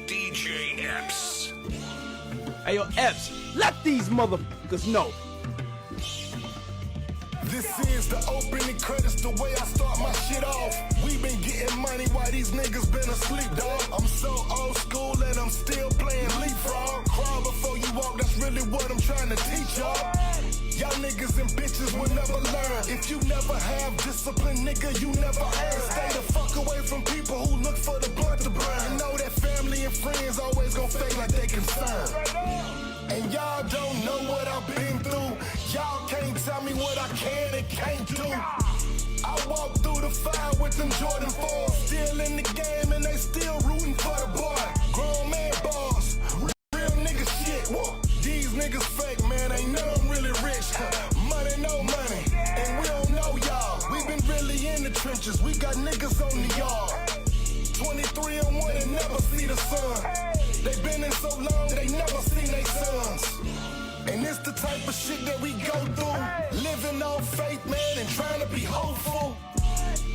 DJ Epps. Hey, yo, Epps, let these motherfuckers know. This is the opening credits, the way I start my shit off. We been getting money while these niggas been asleep, dog. I'm so old school and I'm still playing leapfrog. Crawl before you walk, that's really what I'm trying to teach y'all. Y'all niggas and bitches will never learn. If you never have discipline, nigga, you never earn. Stay the fuck away from people who look for the blunt to burn. You know that family and friends always gon' fake like they concerned. And y'all don't know what I've been through. Y'all can't tell me what I can and can't do. I walk through the fire with them Jordan 4s. Still in the game and they still rooting for the boy. Grown man boss, real nigga shit. These niggas fake, man, ain't none of them really rich. Money, no money, and we don't know y'all. We been really in the trenches, we got niggas on the yard. 23 and 1 and never see the sun. They been in so long, they never seen their sons. And it's the type of shit that we go through. Living on faith, man, and trying to be hopeful.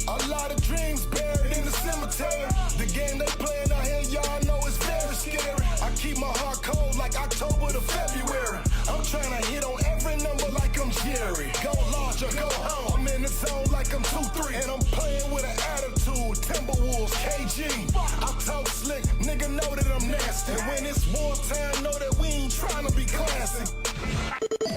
A lot of dreams buried in the cemetery. The game they playing out here, y'all know it's very scary. I keep my heart cold like October to February. I'm trying to hit on every number like I'm Jerry. Go large or go home. I'm in the zone like I'm 2-3. And I'm playing with an attitude. Timberwolves, KG. I talk slick, nigga know that I'm nasty. And when it's wartime, know that we ain't trying to be classy.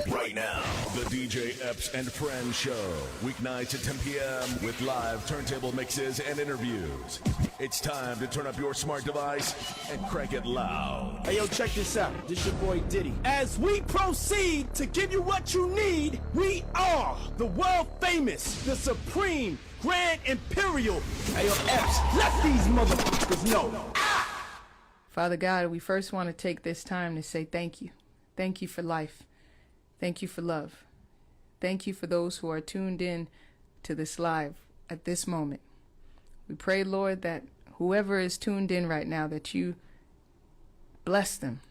Right now, The DJ Epps and Friends Show. Weeknights at 10 p.m. with live turntable mixes and interviews. It's time to turn up your smart device and crank it loud. Hey, yo, check this out. This your boy Diddy. As we proceed to give you what you need, we are the world famous, the supreme, grand imperial. Hey, yo, Epps, let these motherfuckers know. Father God, we first want to take this time to say thank you. Thank you for life. Thank you for love. Thank you for those who are tuned in to this live at this moment. We pray, Lord, that whoever is tuned in right now, that you bless them.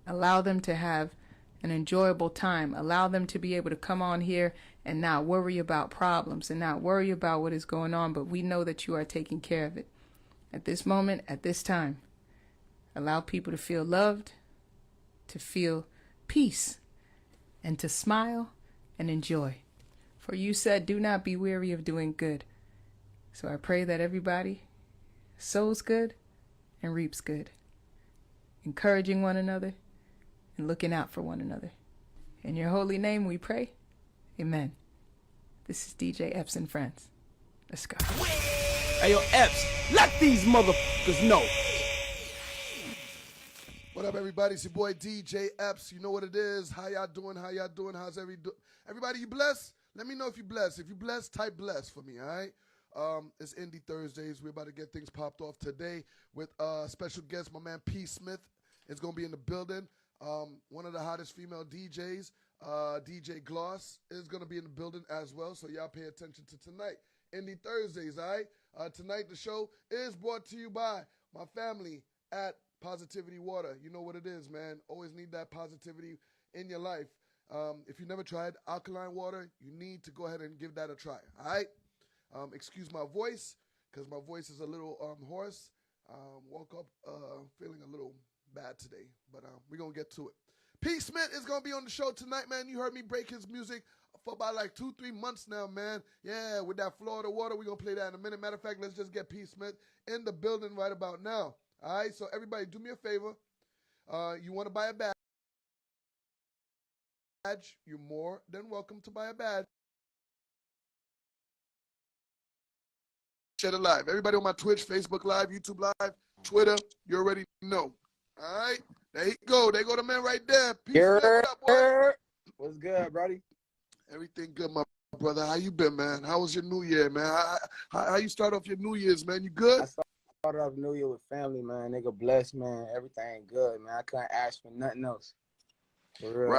Allow them to have an enjoyable time. Allow them to be able to come on here and not worry about problems and not worry about what is going on, but we know that you are taking care of it. At this moment, at this time, allow people to feel loved, to feel peace, and to smile and enjoy. For you said, do not be weary of doing good. So I pray that everybody sows good and reaps good, encouraging one another and looking out for one another. In your holy name we pray. Amen. This is DJ Epps and Friends. Let's go. Hey, yo, Epps, let these motherfuckers know. What up, everybody? It's your boy DJ Epps. You know what it is. How y'all doing? How y'all doing? How's everybody? You blessed? Let me know if you blessed. If you blessed, type blessed for me, all right? It's Indie Thursdays. We're about to get things popped off today with special guest, my man P. Smith is going to be in the building. One of the hottest female DJs, DJ Gloss, is going to be in the building as well, so y'all pay attention to tonight. Indie Thursdays, all right? Tonight the show is brought to you by my family at Positivity Water. You know what it is, man. Always need that positivity in your life. If you never tried alkaline water, you need to go ahead and give that a try, all right? Excuse my voice, because my voice is a little hoarse. Woke up feeling a little bad today, but we're going to get to it. P. Smith is going to be on the show tonight, man. You heard me break his music for about like 2-3 months now, man. Yeah, with that Florida water, we're going to play that in a minute. Matter of fact, let's just get P. Smith in the building right about now. All right, so everybody do me a favor. You want to buy a badge, you're more than welcome to buy a badge. Share it live. Everybody on my Twitch, Facebook Live, YouTube Live, Twitter, you already know. All right, there you go. There go the man right there. Peace. What up, boy? What's good, buddy? Everything good, my brother. How you been, man? How was your New Year, man? How you start off your New Year's, man? You good? I started off New Year with family, man. Nigga blessed, man. Everything good, man. I couldn't ask for nothing else. For real.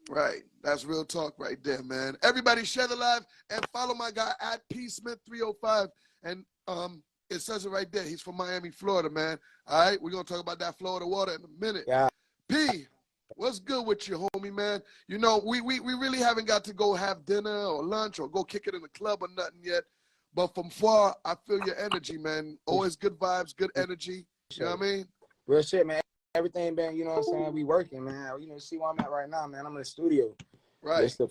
Right. That's real talk right there, man. Everybody share the live and follow my guy at P. Smith 305. And it says it right there. He's from Miami, Florida, man. All right, we're going to talk about that Florida water in a minute. Yeah. P, what's good with you, homie, man? You know, we really haven't got to go have dinner or lunch or go kick it in the club or nothing yet. But from far, I feel your energy, man. Always good vibes, good energy. You know what I mean? Real shit, man. Everything been, you know what I'm saying, we working, man. You know, see where I'm at right now, man. I'm in the studio. Right. Just to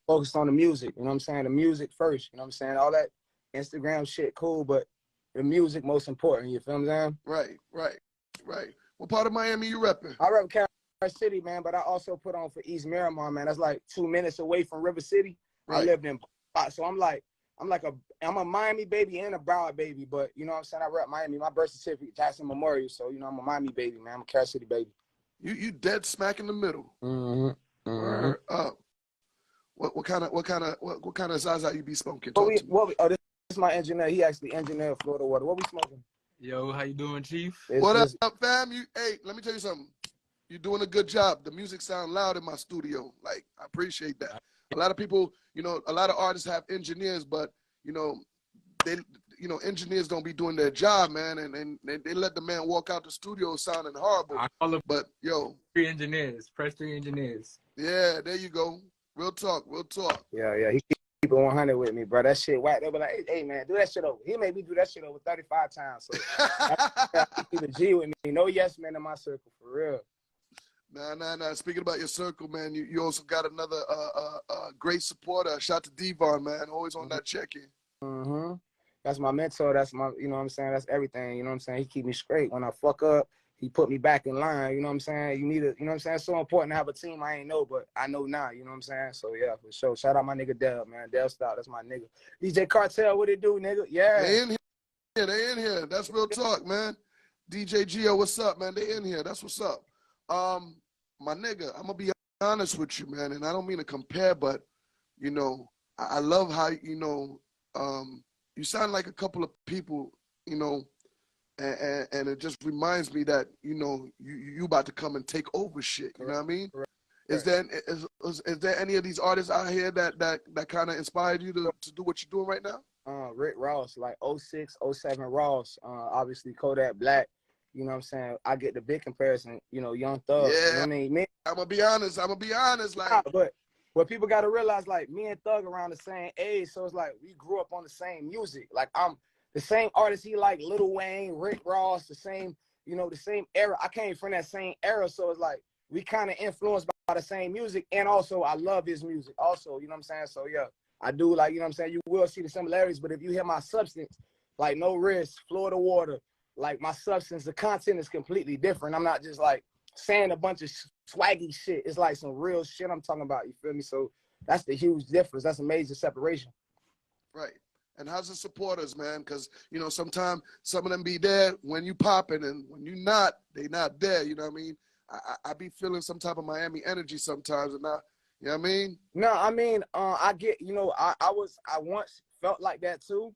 focus on the music, you know what I'm saying? The music first, you know what I'm saying? All that Instagram shit, cool, but the music most important, you feel me, man? Right. What part of Miami you repping? I rep Carolina City, man, but I also put on for East Miramar, man. That's like 2 minutes away from River City. Right. I lived in, so I'm a Miami baby and a Broward baby, but you know what I'm saying? I rep Miami. My birth certificate, Jackson Memorial, so you know I'm a Miami baby, man. I'm a Carolina City baby. You dead smack in the middle. Word up. What kind of Zaza you be smoking? This is my engineer. He actually engineered Florida Water. What we smoking? Yo, how you doing, Chief? What up, fam? Hey, let me tell you something. You're doing a good job. The music sound loud in my studio. Like, I appreciate that. A lot of people, you know, a lot of artists have engineers, but you know, engineers don't be doing their job, man, and they let the man walk out the studio sounding horrible. I call them, but yo, three engineers, press 3 engineers. Yeah, there you go. Real talk. Yeah. He keep it 100 with me, bro. That shit whack. They be like, hey, man, do that shit over. He made me do that shit over 35 times. So keep a G with me. No yes man in my circle, for real. Nah. Speaking about your circle, man, you also got another great supporter. Shout to Devon, man. Always on that check-in. That's my mentor. That's my, you know what I'm saying? That's everything. You know what I'm saying? He keep me straight. When I fuck up, he put me back in line. You know what I'm saying? You know what I'm saying? It's so important to have a team I ain't know, but I know now. You know what I'm saying? So, yeah, for sure. Shout out my nigga Dell, man. Dell Stout. That's my nigga. DJ Cartel, what it do, nigga? Yeah. They in here. That's real talk, man. DJ Gio, what's up, man? They in here. That's what's up. My nigga, I'm going to be honest with you, man, and I don't mean to compare, but, you know, I love how, you know, you sound like a couple of people, you know, and it just reminds me that, you know, you about to come and take over shit. You know what I mean? Right. Is there any of these artists out here that kind of inspired you to do what you're doing right now? Rick Ross, like 06, 07 Ross, obviously Kodak Black. You know what I'm saying? I get the big comparison, you know, Young Thug. Yeah. You know what I mean? I'm going to be honest. Like, but what people got to realize, like, me and Thug around the same age, so it's like we grew up on the same music. Like, I'm the same artist he like, Lil Wayne, Rick Ross, the same, you know, the same era. I came from that same era, so it's like we kind of influenced by the same music, and also I love his music also, you know what I'm saying? So, yeah, I do, like, you know what I'm saying? You will see the similarities, but if you hear my substance, like No Risk, Florida Water, like my substance, the content is completely different. I'm not just like saying a bunch of swaggy shit. It's like some real shit I'm talking about, you feel me? So that's the huge difference. That's a major separation. Right. And how's the supporters, man? Because, you know, sometimes some of them be there when you popping, and when you not, they not there, you know what I mean? I be feeling some type of Miami energy sometimes, and not, you know what I mean? No, I mean, I get, you know, I once felt like that too.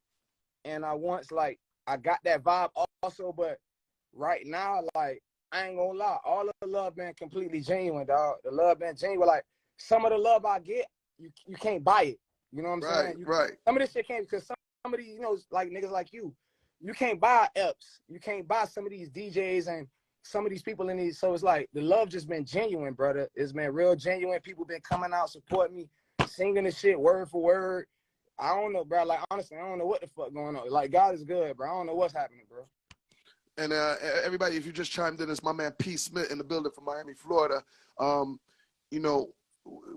And I once, like, I got that vibe also, but right now, like, I ain't gonna lie, all of the love been completely genuine, dog. The love been genuine. Like, some of the love I get, you can't buy it. You know what I'm saying? Right. Some of this shit can't, because some of these, you know, like niggas like you can't buy Epps. You can't buy some of these DJs and some of these people in these. So it's like, the love just been genuine, brother. It's been real genuine. People been coming out, supporting me, singing the shit word for word. I don't know, bro. Like, honestly, I don't know what the fuck going on. Like, God is good, bro. I don't know what's happening, bro. And everybody, if you just chimed in, it's my man P. Smith in the building from Miami, Florida. You know,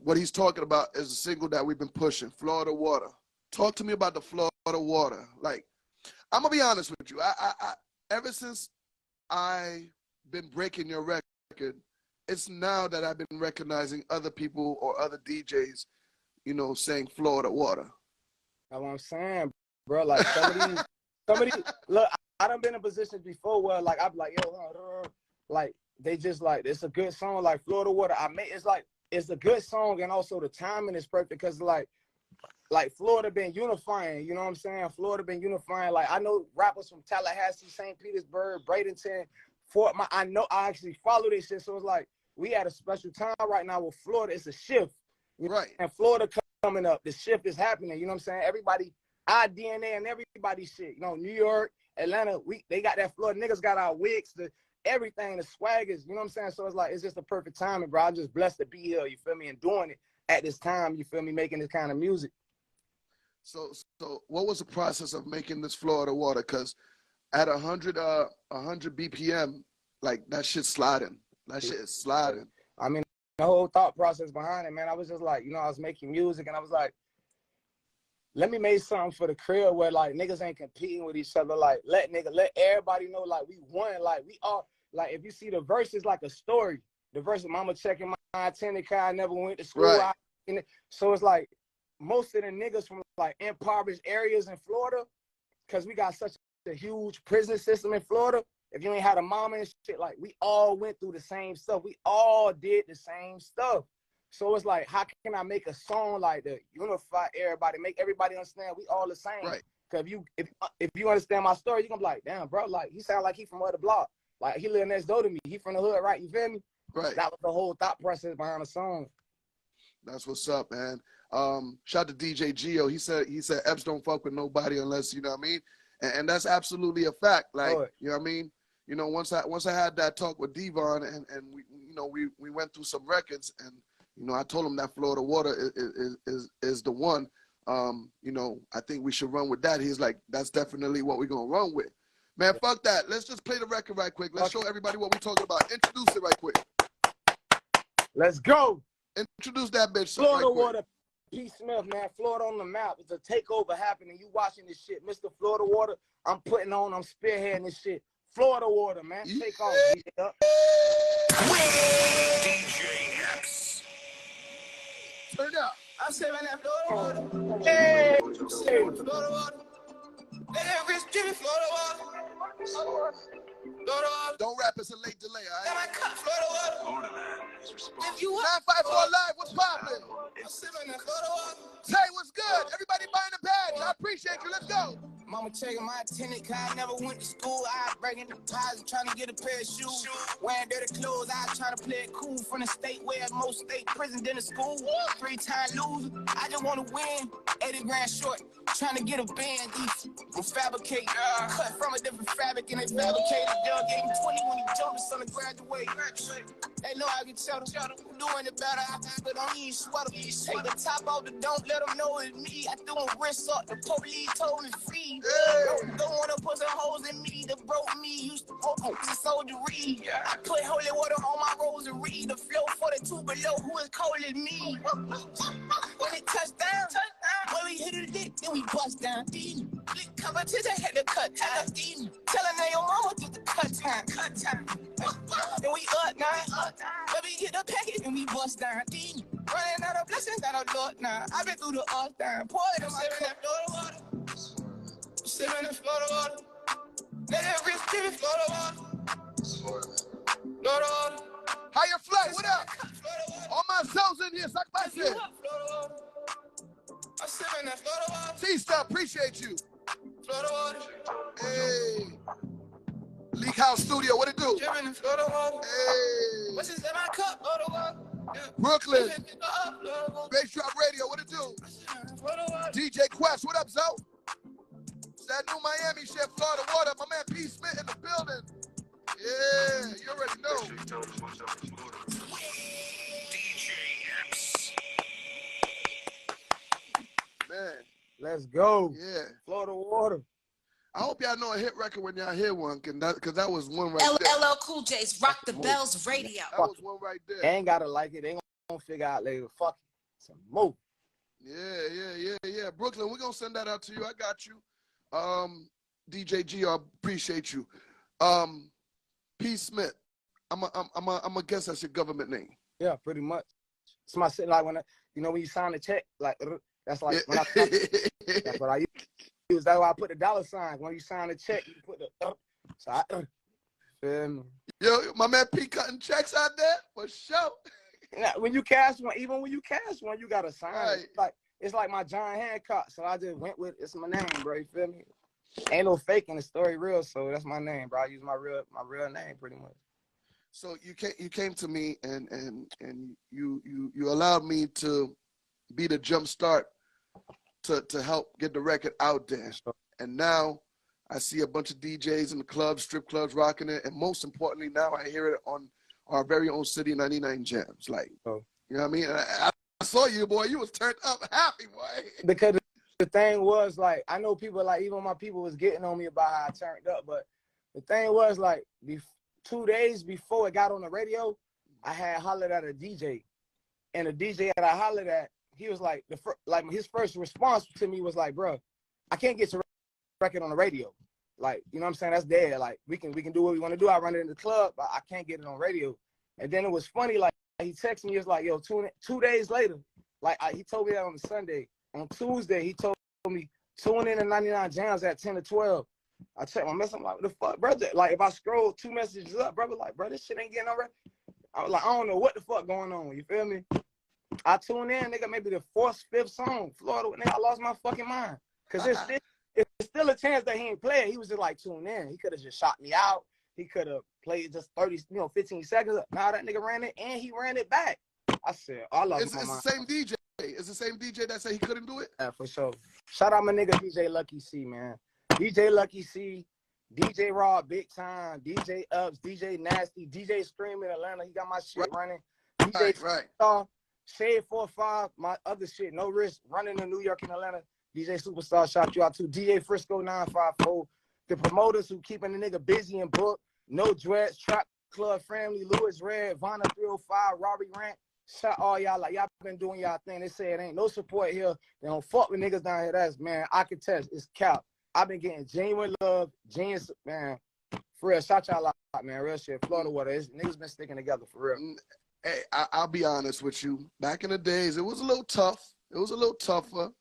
what he's talking about is a single that we've been pushing, Florida Water. Talk to me about the Florida Water. Like, I'm going to be honest with you. I ever since I been breaking your record, it's now that I've been recognizing other people or other DJs, you know, saying Florida Water. That's what I'm saying, bro. Like, somebody, look, I done been in positions before where, like, I'm like, yo, like, they just, like, it's a good song, like, Florida Water. It's a good song, and also the timing is perfect, because, like, Florida been unifying, you know what I'm saying? Florida been unifying. Like, I know rappers from Tallahassee, St. Petersburg, Bradenton, Fort Myers. I know I actually follow this shit, so it's like, we at a special time right now with Florida. It's a shift. Right. And Florida coming up. The shift is happening. You know what I'm saying? Everybody, our DNA and everybody shit. You know, New York, Atlanta, they got that Florida. Niggas got our wigs, everything, the swaggers. You know what I'm saying? So it's like, it's just a perfect timing, bro. I'm just blessed to be here, you feel me? And doing it at this time, you feel me? Making this kind of music. So what was the process of making this Florida Water? Because at 100 BPM, like that shit sliding. That shit is sliding. I mean, the whole thought process behind it, man, I was just like, I was making music and I was like, let me make something for the crib where like niggas ain't competing with each other. Like let everybody know like we won. Like we all, like if you see the verse is like a story. The verse, mama checking my attendant card, I never went to school. Right. So it's like most of the niggas from like impoverished areas in Florida, because we got such a huge prison system in Florida. If you ain't had a mama and shit, like we all went through the same stuff. We all did the same stuff. So it's like, how can I make a song like that, unify everybody, make everybody understand we all the same? Right. Because if you understand my story, you're gonna be like, damn, bro, like he sound like he from other block. Like he live next door to me. He from the hood, right? You feel me? Right. That was the whole thought process behind the song. That's what's up, man. Shout out to DJ Gio. He said Epps don't fuck with nobody unless, you know what I mean? And that's absolutely a fact. Like, you know what I mean? You know, once I had that talk with Devon and we went through some records and I told him that Florida Water is the one. I think we should run with that. He's like, that's definitely what we're gonna run with. Man, fuck that. Let's just play the record right quick. Let's show everybody what we're talking about. Introduce it right quick. Let's go. Introduce that bitch. Florida right Water, P. Smith, man. Florida on the map. It's a takeover happening. You watching this shit. Mr. Florida Water, I'm spearheading this shit. Florida Water, man. Take off. DJ Epps. Turn it up. I'm serving that Florida water. Hey. Florida water. Let that rich Jimmy Florida water. Florida water. Don't rap, it's a late delay, all Got right? my cup, Florida water. Florida man is responsible. If you 954 Live, what's poppin'? I'm sipping that Florida water. Tay, what's good? Everybody buying a badge. I appreciate you. Let's go. Mama checking my attendant card, I never went to school. I was breaking deposits, trying to get a pair of shoes. Wearing dirty clothes, I was trying to play it cool. From the state where most state prisons than the school. 3-time loser, I just want to win. 80 grand short, trying to get a band. These fabricate, cut from a different fabric and they fabricated. Dog gave me 20 when he jumped us on the graduate. They know I can tell them, doing it better, but don't even sweat them. Take the top off, but don't let them know it's me. I threw a wrist up, the police told me free. Don't wanna put some holes in me. The broke me used to the soldiery. I put holy water on my rosary. The flow for the two below who is calling me. When it touched down, when we hit it, then we bust down. Competition had to cut time. Telling that your mama did the cut time. Then we up now. Let me get the package and we bust down. Running out of blessings, out of luck now. I've been through the up down. Pour it in my cup. Water. Sipping in Florida water. Let that rich Jimmy Florida water. Florida water. Higher flight, what up? All my cells in here, suck my shit. I'm sipping that Florida water. T-Star, appreciate you. Florida water. Hey. Leak House Studio, what it do? Sipping in Florida water. Hey. What's this in my cup? Florida water. Yeah. Brooklyn. Bass Drop Radio, what it do? DJ Quest, what up, Zo? It's that new Miami shit, Florida Water. My man P. Smith in the building. Yeah, you already know. DJ Epps. Man. Let's go. Yeah. Florida Water. I hope y'all know a hit record when y'all hear one, because that was one right there. LL Cool J's Rock the Bells Radio. That was one right there. They ain't gotta like it. They gonna figure out later. Fuck it. Some move. Yeah. Brooklyn, we're gonna send that out to you. I got you. DJ G, I appreciate you. P. Smith. I'm a guess that's your government name. Yeah, pretty much. It's my shit. Like when when you sign a check, like that's like when I that's what I use. That's why I put the dollar signs. When you sign a check, you put the so I feel me? Yo, my man P cutting checks out there for sure. Now, when you cash one, even when you cash one, you gotta sign. Right. It's like my John Hancock, so I just went with it's my name, bro. You feel me? Ain't no faking the story real, so that's my name, bro. I use my real name pretty much. So you came to me and you allowed me to be the jump start to help get the record out there. And now I see a bunch of DJs in the clubs, strip clubs rocking it, and most importantly now I hear it on our very own City 99 jams. Like, you know what I mean? I saw you, boy. You was turned up happy, boy. Because the thing was, like, I know people, like, even my people was getting on me about how I turned up, but the thing was, like, 2 days before it got on the radio, I had hollered at a DJ, and the DJ that I hollered at, he was like, his first response to me was like, bro, I can't get your record on the radio. Like, you know what I'm saying? That's dead. Like, we can do what we want to do. I run it in the club, but I can't get it on radio. And then it was funny, like, he texted me, he was like, yo, 2 days later, like, he told me that on the Sunday. On Tuesday, he told me, tune in to 99 Jams at 10 to 12. I checked my message, I'm like, what the fuck, brother? Like, if I scroll 2 messages up, brother, like, bro, this shit ain't getting on record. I was like, I don't know what the fuck going on, you feel me? I tune in, nigga, maybe the 4th, 5th song, Florida, nigga, I lost my fucking mind. Because it's still a chance that he ain't playing. He was just like, tune in. He could have just shot me out. He could have played just 30, 15 seconds. Now that nigga ran it, and he ran it back. I said, I lost my mind. It's the same DJ. It's the same DJ that said he couldn't do it? Yeah, for sure. Shout out my nigga DJ Lucky C, man. DJ Lucky C, DJ Raw, Big Time, DJ Epps, DJ Nasty, DJ Scream in Atlanta. He got my shit running. DJ Star, Shade 45, my other shit, No Risk, running in New York and Atlanta. DJ Superstar, shout you out too. DJ Frisco 954. The promoters who keeping the nigga busy and booked. No Dreads, Trap Club Family, Lewis Red, Vonna 305, Robbie Rant. Shout all y'all, like, y'all been doing y'all thing. They say it ain't no support here. They don't fuck with niggas down here. That's, man, I can test. It's cap. I've been getting genuine love, genius, man. For real, shout y'all out, man. Real shit. Florida water. Niggas been sticking together, for real. Hey, I'll be honest with you. Back in the days, it was a little tough. It was a little tougher.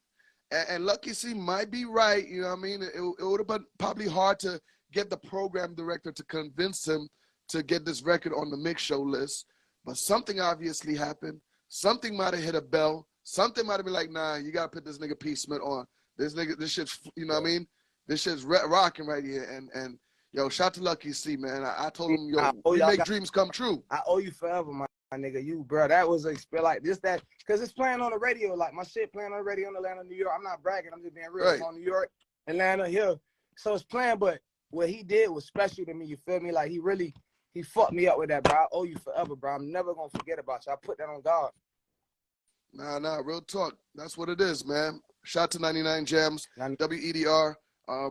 And Lucky C might be right, you know what I mean? It would have been probably hard to get the program director to convince him to get this record on the mix show list. But something obviously happened. Something might have hit a bell. Something might have been like, nah, you got to put this nigga P. Smith on. This shit's, you know what I mean? This shit's rocking right here. And yo, shout to Lucky C, man. I told him, yo, we make dreams come true. I owe you forever, my nigga. You, bro, that was a like this, that, because it's playing on the radio. Like, my shit playing on the radio in Atlanta, New York. I'm not bragging. I'm just being real. Right. It's on New York, Atlanta, here. So it's playing, but what he did was special to me. You feel me? Like, he fucked me up with that, bro. I owe you forever, bro. I'm never going to forget about you. I put that on God. Nah, real talk. That's what it is, man. Shout to 99 Jams, WEDR,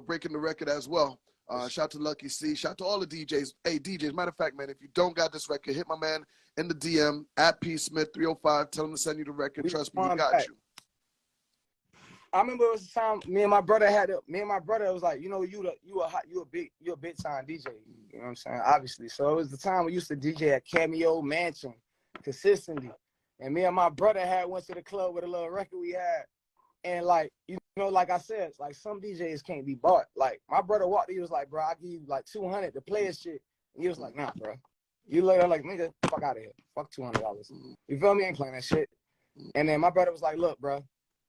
breaking the record as well. Shout to Lucky C. Shout to all the DJs. Hey, DJs, matter of fact, man, if you don't got this record, hit my man in the DM, at P. Smith 305. Tell him to send you the record. Trust me, he got you. I remember it was the time me and my brother was like, you know, you a big time DJ. You know what I'm saying? Obviously. So it was the time we used to DJ at Cameo Mansion consistently. And me and my brother went to the club with a little record we had. And like, you know, like I said, it's like some DJs can't be bought. Like, my brother walked, he was like, bro, I'll give you like 200 to play his shit. And he was like, nah, bro. You look at like, nigga, fuck out of here. Fuck $200. You feel me? I ain't playing that shit. And then my brother was like, look, bro,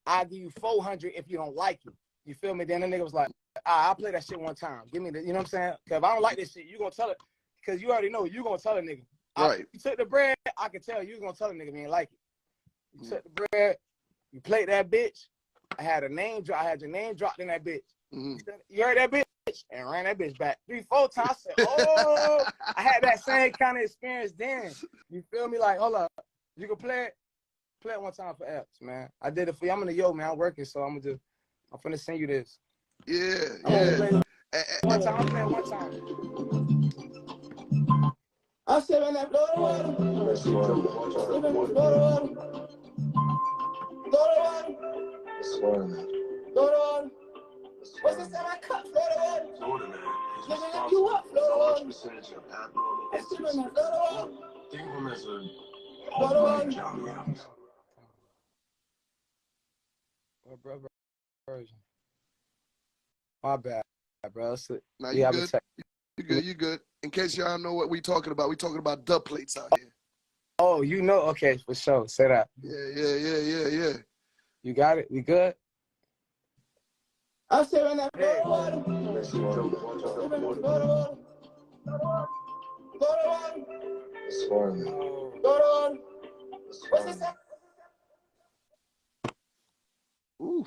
I'll give you 400 if you don't like it. You feel me? Then the nigga was like, I'll play that shit one time. Give me the, you know what I'm saying? Because if I don't like this shit, you going to tell it. Because you already know you going to tell a nigga. Right. You took the bread, I can tell you going to tell a nigga you ain't like it. You took the bread, you played that bitch. I had your name dropped in that bitch. Mm-hmm. You heard that bitch? And ran that bitch back 3-4 times. I said, oh, I had that same kind of experience then. You feel me? Like, hold up. You can play it one time for Epps, man. I did it for you. I'm in the yo, man. I'm working, so I'm finna send you this. Yeah. One time, I'm playing one time. I said when that blow the water. What's this that I cut, Florida? Nigga, you up, Florida? It's in that Florida. Think of him as a version. My bad, bro. Nah, you good. You good. In case y'all know what we talking about dub plates out here. Oh, you know? Okay, for sure. Say that. Yeah. You got it? We good? I'm saying that. What's this? Ooh.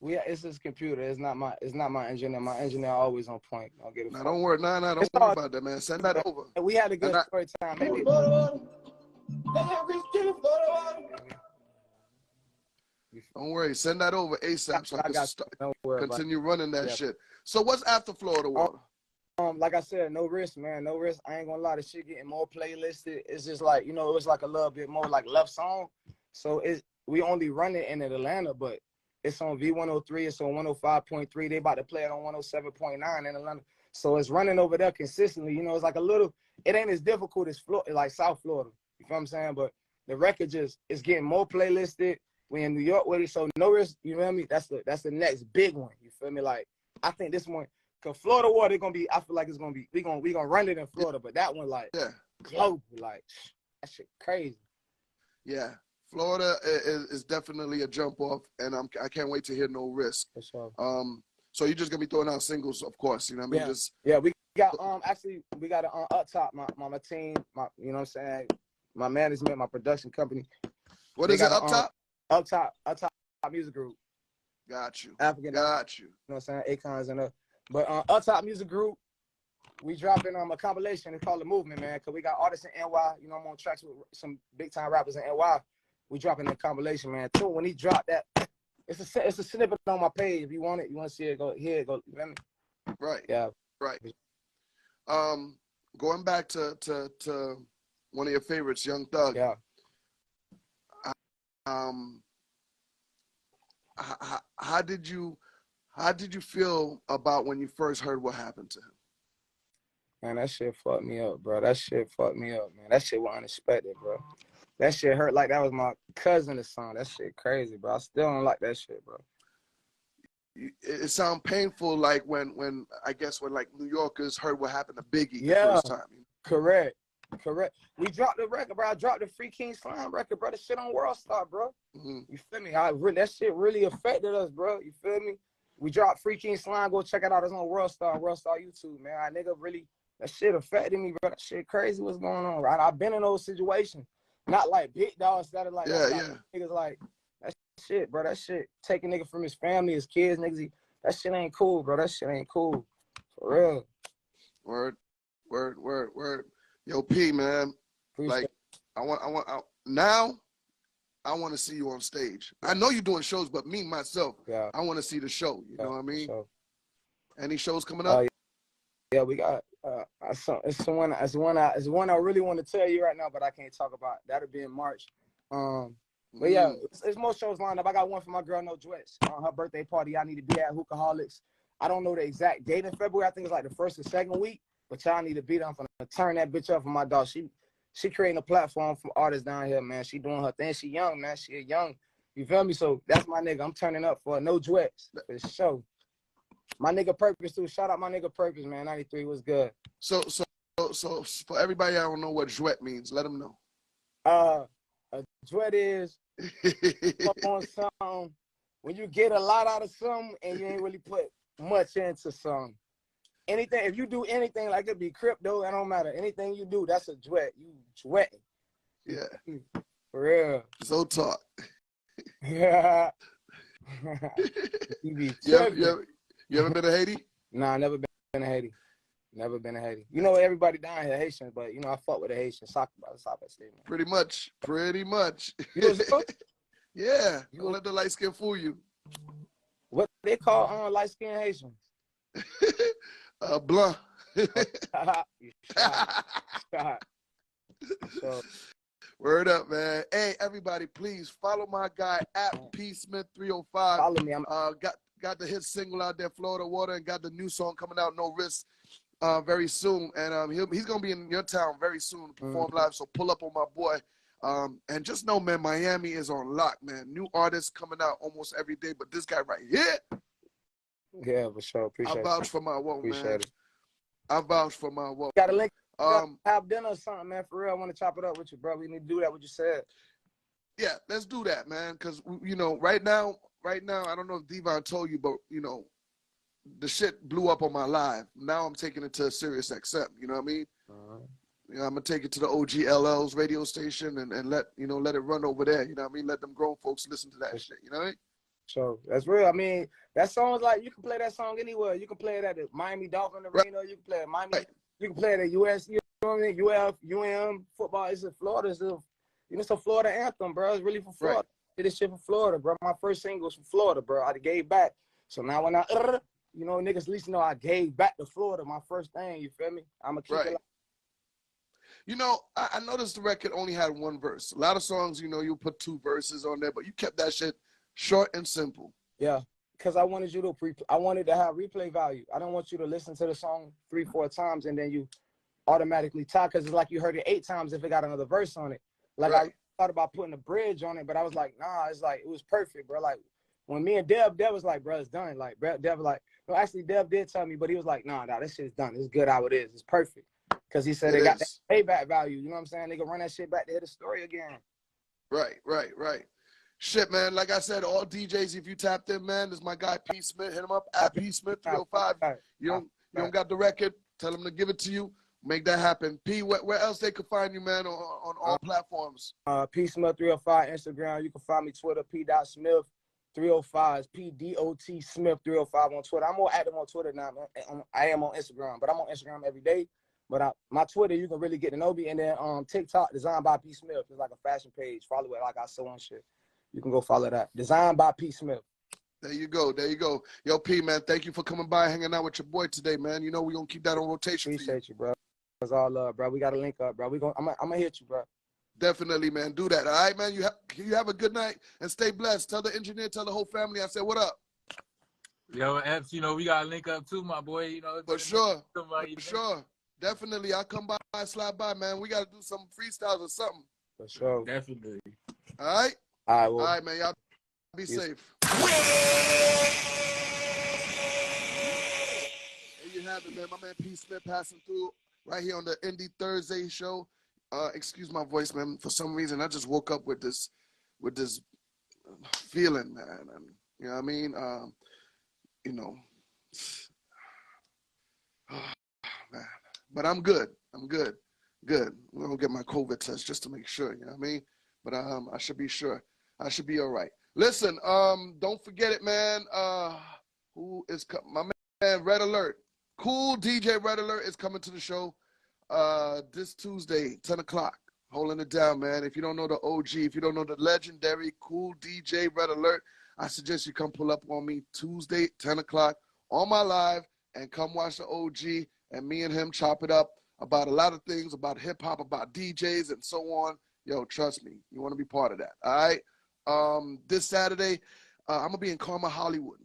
It's his computer. It's not my engineer. My engineer always on point. I'll get it. Nah, don't worry. Nah, don't worry about that, man. Send that over. We had a good story time. Maybe. Don't worry. Send that over ASAP so I can continue running that shit. So what's after Florida Water? like I said, no risk, man, no risk. I ain't gonna lie, the shit getting more playlisted. It's just like, you know, it was like a little bit more like left song. So we only run it in Atlanta, but it's on V103, it's on 105.3. They about to play it on 107.9 in Atlanta. So it's running over there consistently. You know, it's like a little, it ain't as difficult as Florida, like South Florida. You feel what I'm saying? But the record just is getting more playlisted. We in New York with it, so no risk, you know what I mean? That's the next big one. You feel me? Like, I think this one, cause Florida Water gonna be, I feel like it's gonna be, we gonna run it in Florida, but that one like global, like that shit crazy. Yeah. Florida is definitely a jump off, and I can't wait to hear No Risk. For sure. So you're just gonna be throwing out singles, of course. You know what I mean? Yeah, we got actually we got it Up Top, my team, you know what I'm saying, my management, my production company. What is it? Up Top? Up Top Music Group. Got you. African. Got you. You know what I'm saying? Akons and but Up Top Music Group, we dropping a compilation. It's called The Movement, man. Cause we got artists in NY. You know, I'm on tracks with some big time rappers in NY. We dropping a compilation, man. Too. When he dropped that, it's a snippet on my page. If you want it, you want to see it, go here, go. You know what I mean? Right. Yeah. Right. Going back to one of your favorites, Young Thug. Yeah. How did you feel about when you first heard what happened to him? Man, that shit fucked me up, bro. That shit fucked me up, man. That shit was unexpected, bro. That shit hurt like that was my cousin or something. That shit crazy, bro. I still don't like that shit, bro. It sounds painful, like when I guess when like New Yorkers heard what happened to Biggie the first time. Correct. We dropped the record, bro. I dropped the Free King Slime record, bro. The shit on World Star, bro. Mm-hmm. You feel me? That shit really affected us, bro. You feel me? We dropped Free King Slime. Go check it out. It's on World Star YouTube, man. I nigga really, that shit affected me, bro. That shit crazy. What's going on, right? I've been in those situations. Not like big dogs that like niggas like that shit, bro. That shit taking nigga from his family, his kids, niggas. That shit ain't cool, bro. That shit ain't cool. For real. Word. Yo, P, man. Appreciate like now I want to see you on stage. I know you're doing shows, but me myself, I want to see the show. You know what I mean? Sure. Any shows coming up? Yeah, we got it's one I really want to tell you right now, but I can't talk about. That'll be in March. But yeah, it's more shows lined up. I got one for my girl No Dwets on her birthday party. I need to be at Hookaholics. I don't know the exact date in February. I think it's like the first or second week. But y'all need to be there. I'm gonna turn that bitch up for my dog. She creating a platform for artists down here, man. She doing her thing. She young, man. She young. You feel me? So that's my nigga. I'm turning up for No Dwets for the show. My nigga Purpose too. Shout out my nigga Purpose, man. 93 was good. So for everybody I don't know what Dwet means, let them know. A Dwet is on something when you get a lot out of something and you ain't really put much into something. Anything, if you do anything, like it be crypto, it don't matter. Anything you do, that's a Dwet. You Dwet. Yeah. For real. So talk. Yeah. You ever been to Haiti? Nah, never been to Haiti. Never been to Haiti. You know, everybody down here Haitians, but you know, I fuck with the Haitians. Soccer statement. Pretty much. You know, yeah. Don't let the light skin fool you. What they call light skin Haitians? Blanc. So, word up, man. Hey, everybody, please follow my guy at P Smith 305. Follow me. Got the hit single out there, Florida Water, and got the new song coming out, No Risk, very soon. And he's gonna be in your town very soon to perform live. So pull up on my boy. And just know, man, Miami is on lock, man. New artists coming out almost every day, but this guy right here. Yeah, for sure. Appreciate it. I vouch for my woman, man. I vouch for my woman. Got a link. Have dinner or something, man. For real, I want to chop it up with you, bro. We need to do that. What you said. Yeah, let's do that, man. Because you know, right now, I don't know if Devon told you, but you know, the shit blew up on my live. Now I'm taking it to Sirius XM. You know what I mean? You know, I'm gonna take it to the OGLL's radio station and let it run over there. You know what I mean? Let them grown folks listen to that shit. You know what I mean? So that's real. I mean, that song's like, you can play that song anywhere. You can play it at the Miami Dolphin Arena. You can play it at Miami. Right. You can play it at US. You know what I mean? UF, UM football. It's in Florida. It's a Florida anthem, bro. It's really for Florida. Right. Did this shit for Florida, bro. My first single was from Florida, bro. I gave back. So now when you know, niggas at least know I gave back to Florida, my first thing, you feel me? I'm going to keep it Right. like. You know, I noticed the record only had one verse. A lot of songs, you know, you put 2 verses on there, but you kept that shit short and simple. Yeah, because I wanted you to I wanted to have replay value. I don't want you to listen to the song 3-4 times and then you automatically tie, because it's like you heard it 8 times if it got another verse on it. Like Right. I thought about putting a bridge on it, but I was like, nah, it's like, it was perfect, bro. Like when me and Dev was like, bro, it's done. Like Dev like, no, actually Dev did tell me, but he was like, nah, this shit's done. It's good how it is. It's perfect. Because he said It they got that is. payback value. You know what I'm saying? They can run that shit back to hit the story again. Right. Shit, man. Like I said, all DJs, if you tapped in, man, this is my guy P Smith. Hit him up at P Smith 305. You don't got the record, tell him to give it to you. Make that happen. P, where else they could find you, man, on all platforms? P Smith 305 Instagram. You can find me Twitter, P.Smith 305. P.D.O.T. Smith 305 on Twitter. I'm more active on Twitter now, man. I am on Instagram, but I'm on Instagram every day. But my Twitter, you can really get to know me. And then TikTok, Designed by P Smith. It's like a fashion page. Follow it like I sew on shit. You can go follow that. Designed by P Smith. There you go. Yo, P, man, thank you for coming by, hanging out with your boy today, man. You know we're going to keep that on rotation. Appreciate you, bro. That's all love, bro. We got to link up, bro. I'm going to hit you, bro. Definitely, man. Do that. All right, man. You have a good night and stay blessed. Tell the engineer, tell the whole family I said, what up? Yo, Epps, you know, we got to link up too, my boy. You know, For sure. Definitely. I'll come by, slide by, man. We got to do some freestyles or something. For sure. Definitely. All right? All right, man. Y'all be safe. There you have it, man. My man P. Smith passing through right here on the Indie Thursday show. Excuse my voice, man. For some reason, I just woke up with this feeling, man. And, you know what I mean? You know, man. But I'm good. Good. I'm gonna get my COVID test just to make sure. You know what I mean? But I should be sure. I should be all right. Listen, don't forget it, man. Who is my man? Red Alert. Cool DJ Red Alert is coming to the show this Tuesday, 10 o'clock. Holding it down, man. If you don't know the OG, if you don't know the legendary Cool DJ Red Alert, I suggest you come pull up on me Tuesday, 10 o'clock on my live and come watch the OG and me and him chop it up about a lot of things, about hip-hop, about DJs and so on. Yo, trust me, you want to be part of that, all right? This Saturday, I'm going to be in Karma, Hollywood.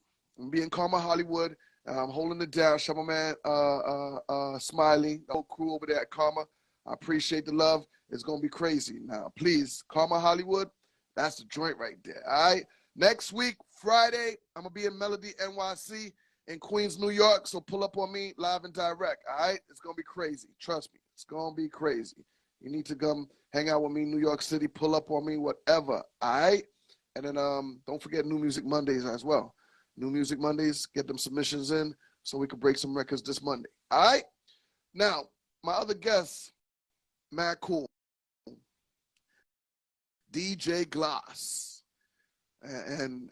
I'm holding it down. Shout my man Smiley, the whole crew over there at Karma. I appreciate the love. It's going to be crazy. Now, please, Karma Hollywood, that's the joint right there, all right? Next week, Friday, I'm going to be in Melody NYC in Queens, New York, so pull up on me live and direct, all right? It's going to be crazy. Trust me, it's going to be crazy. You need to come hang out with me in New York City, pull up on me, whatever, all right? And then don't forget New Music Mondays as well. New Music Mondays, get them submissions in so we can break some records this Monday, all right? Now, my other guest, mad cool, DJ Gloss, and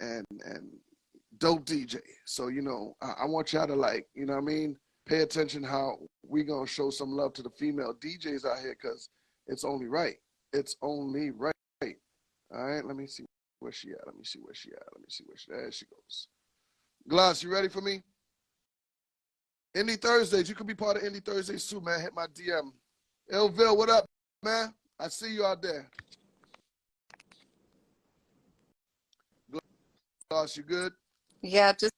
dope DJ. So, you know, I want y'all to, like, you know what I mean, pay attention how we gonna show some love to the female DJs out here, because it's only right. It's only right. All right, let me see where she at. There she goes. Gloss, you ready for me? Indie Thursdays, you could be part of Indie Thursdays too, man. Hit my DM. Illville, what up, man? I see you out there. Gloss, you good? Yeah, just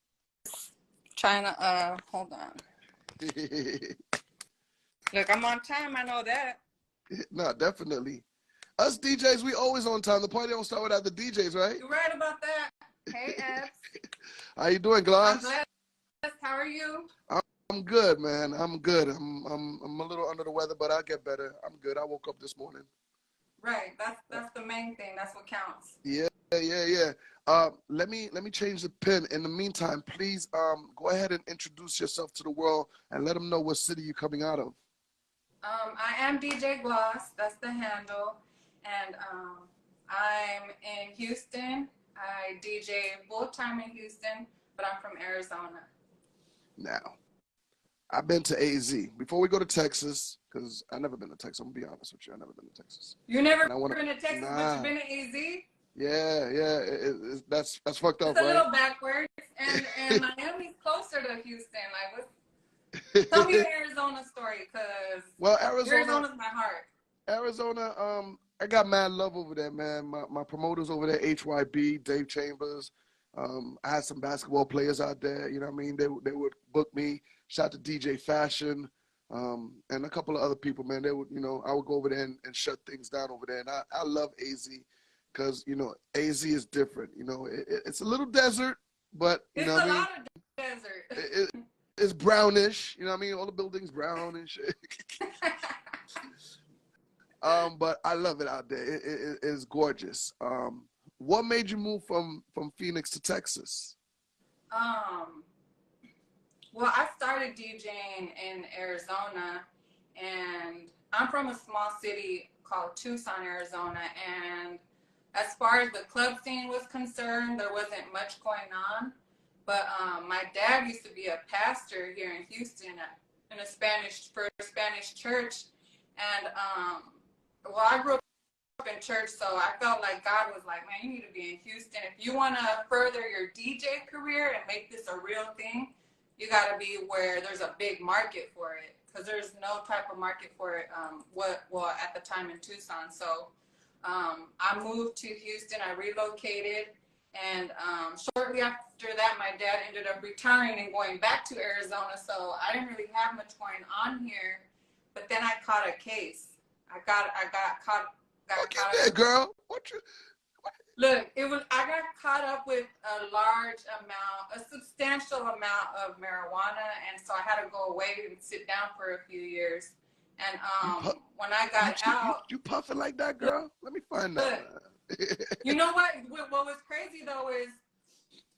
trying to, hold on. Look, I'm on time, I know that. No, definitely. Us DJs, we always on time. The party don't start without the DJs, right? You're right about that. Hey, Epps. How you doing, Gloss? I'm blessed. How are you? I'm good, man. I'm good. I'm a little under the weather, but I'll get better. I'm good. I woke up this morning. Right. That's the main thing. That's what counts. Yeah. Let me change the pin. In the meantime, please go ahead and introduce yourself to the world and let them know what city you're coming out of. I am DJ Gloss. That's the handle. And I'm in Houston. I DJ full-time in Houston, but I'm from Arizona. Now, I've been to AZ. Before we go to Texas, because I've never been to Texas. I'm going to be honest with you. I've never been to Texas. You never been to Texas, but you've been to AZ? Yeah. That's fucked It's up, a right? little backwards, and Miami's closer to Houston. Like, tell me your Arizona story, cause Well, Arizona's my heart. Arizona, I got mad love over there, man. My promoters over there, HYB, Dave Chambers. I had some basketball players out there. You know what I mean? They would book me. Shout out to DJ Fashion, and a couple of other people, man. They would, I would go over there and shut things down over there. And I love AZ because AZ is different. It's a little desert, but It's a lot of desert. It's brownish. You know what I mean? All the buildings brown and shit. But I love it out there. It is gorgeous. What made you move from Phoenix to Texas? Well, I started DJing in Arizona, and I'm from a small city called Tucson, Arizona, and as far as the club scene was concerned, there wasn't much going on. But my dad used to be a pastor here in Houston in a Spanish church, and well, I grew up in church, so I felt like God was like, man, you need to be in Houston. If you want to further your DJ career and make this a real thing, you got to be where there's a big market for it, because there's no type of market for it at the time in Tucson. So I moved to Houston. I relocated, and shortly after that, my dad ended up retiring and going back to Arizona, so I didn't really have much going on here. But then I caught a case. I got caught. There, girl. Look, I got caught up with a substantial amount of marijuana, and so I had to go away and sit down for a few years. And when I got out, you puffing like that, girl? Let me find that. You know what? What was crazy though is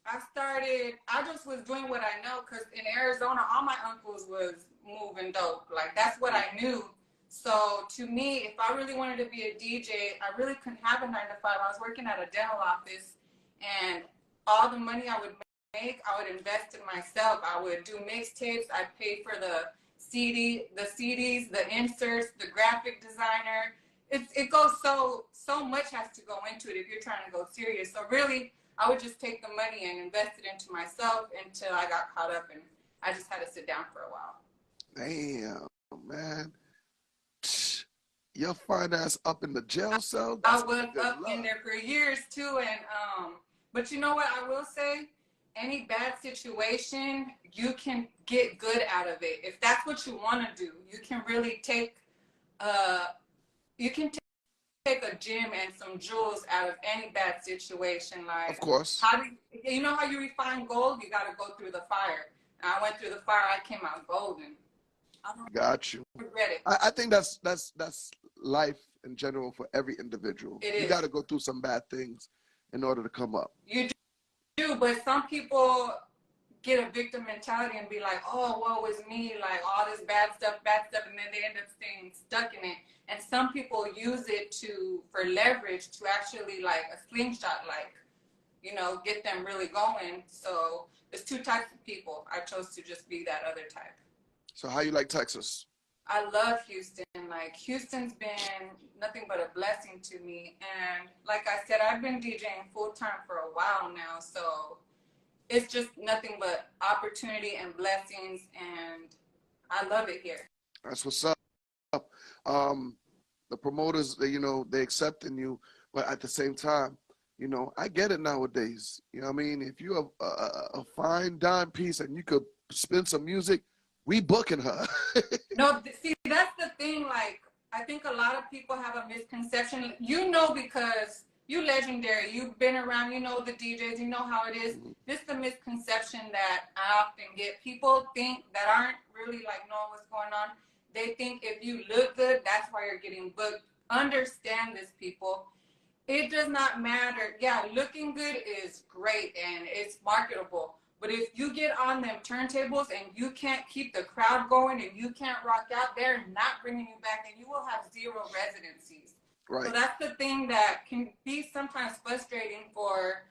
I just was doing what I know, because in Arizona, all my uncles was moving dope. Like, that's what I knew. So to me, if I really wanted to be a DJ, I really couldn't have a 9 to 5. I was working at a dental office, and all the money I would make, I would invest in myself. I would do mixtapes. I paid for the CDs, the inserts, the graphic designer. It goes so much has to go into it if you're trying to go serious. So really, I would just take the money and invest it into myself until I got caught up, and I just had to sit down for a while. Damn, man. Your fine ass up in the jail cell? I was up in there for years too, and but you know what I will say? Any bad situation, you can get good out of it. If that's what you want to do, you can really take a gem and some jewels out of any bad situation. Like, of course. You know how you refine gold? You got to go through the fire. And I went through the fire. I came out golden. Got you. Regret it. I think that's life in general for every individual. You got to go through some bad things in order to come up. You do, but some people get a victim mentality and be like, oh, woe is me, like all this bad stuff, and then they end up staying stuck in it. And some people use it for leverage to actually, like a slingshot, like, get them really going. So there's two types of people. I chose to just be that other type. So how you like Texas? I love Houston. Like, Houston's been nothing but a blessing to me. And like I said, I've been DJing full time for a while now. So it's just nothing but opportunity and blessings. And I love it here. That's what's up. The promoters, they accepting you, but at the same time, I get it nowadays. You know what I mean? If you have a fine dime piece and you could spin some music, we booking her. No, see, that's the thing. Like, I think a lot of people have a misconception. Because you legendary, you've been around, the DJs, you know how it is. Mm-hmm. This is the misconception that I often get. People think that aren't really like knowing what's going on. They think if you look good, that's why you're getting booked. Understand this, people. It does not matter. Yeah, looking good is great and it's marketable. But if you get on them turntables and you can't keep the crowd going and you can't rock out, they're not bringing you back, and you will have 0 residencies. Right. So that's the thing that can be sometimes frustrating for,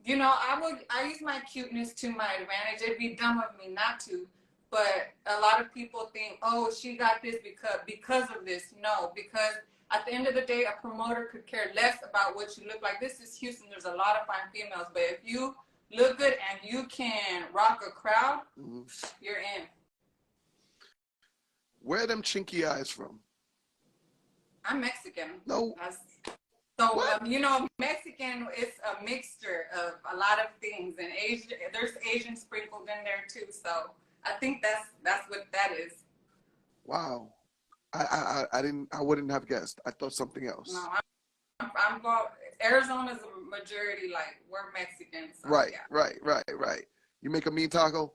I use my cuteness to my advantage. It'd be dumb of me not to. But a lot of people think, oh, she got this because of this. No, because at the end of the day, a promoter could care less about what you look like. This is Houston. There's a lot of fine females, but if you look good and you can rock a crowd, you're in. Where are them chinky eyes from? I'm Mexican. No. So, you know, Mexican is a mixture of a lot of things, and Asian, there's Asian sprinkled in there too. So I think that's what that is. Wow. I wouldn't have guessed. I thought something else. No, I'm going, Arizona's a majority, like, we're Mexican. So, right, yeah. right. You make a mean taco?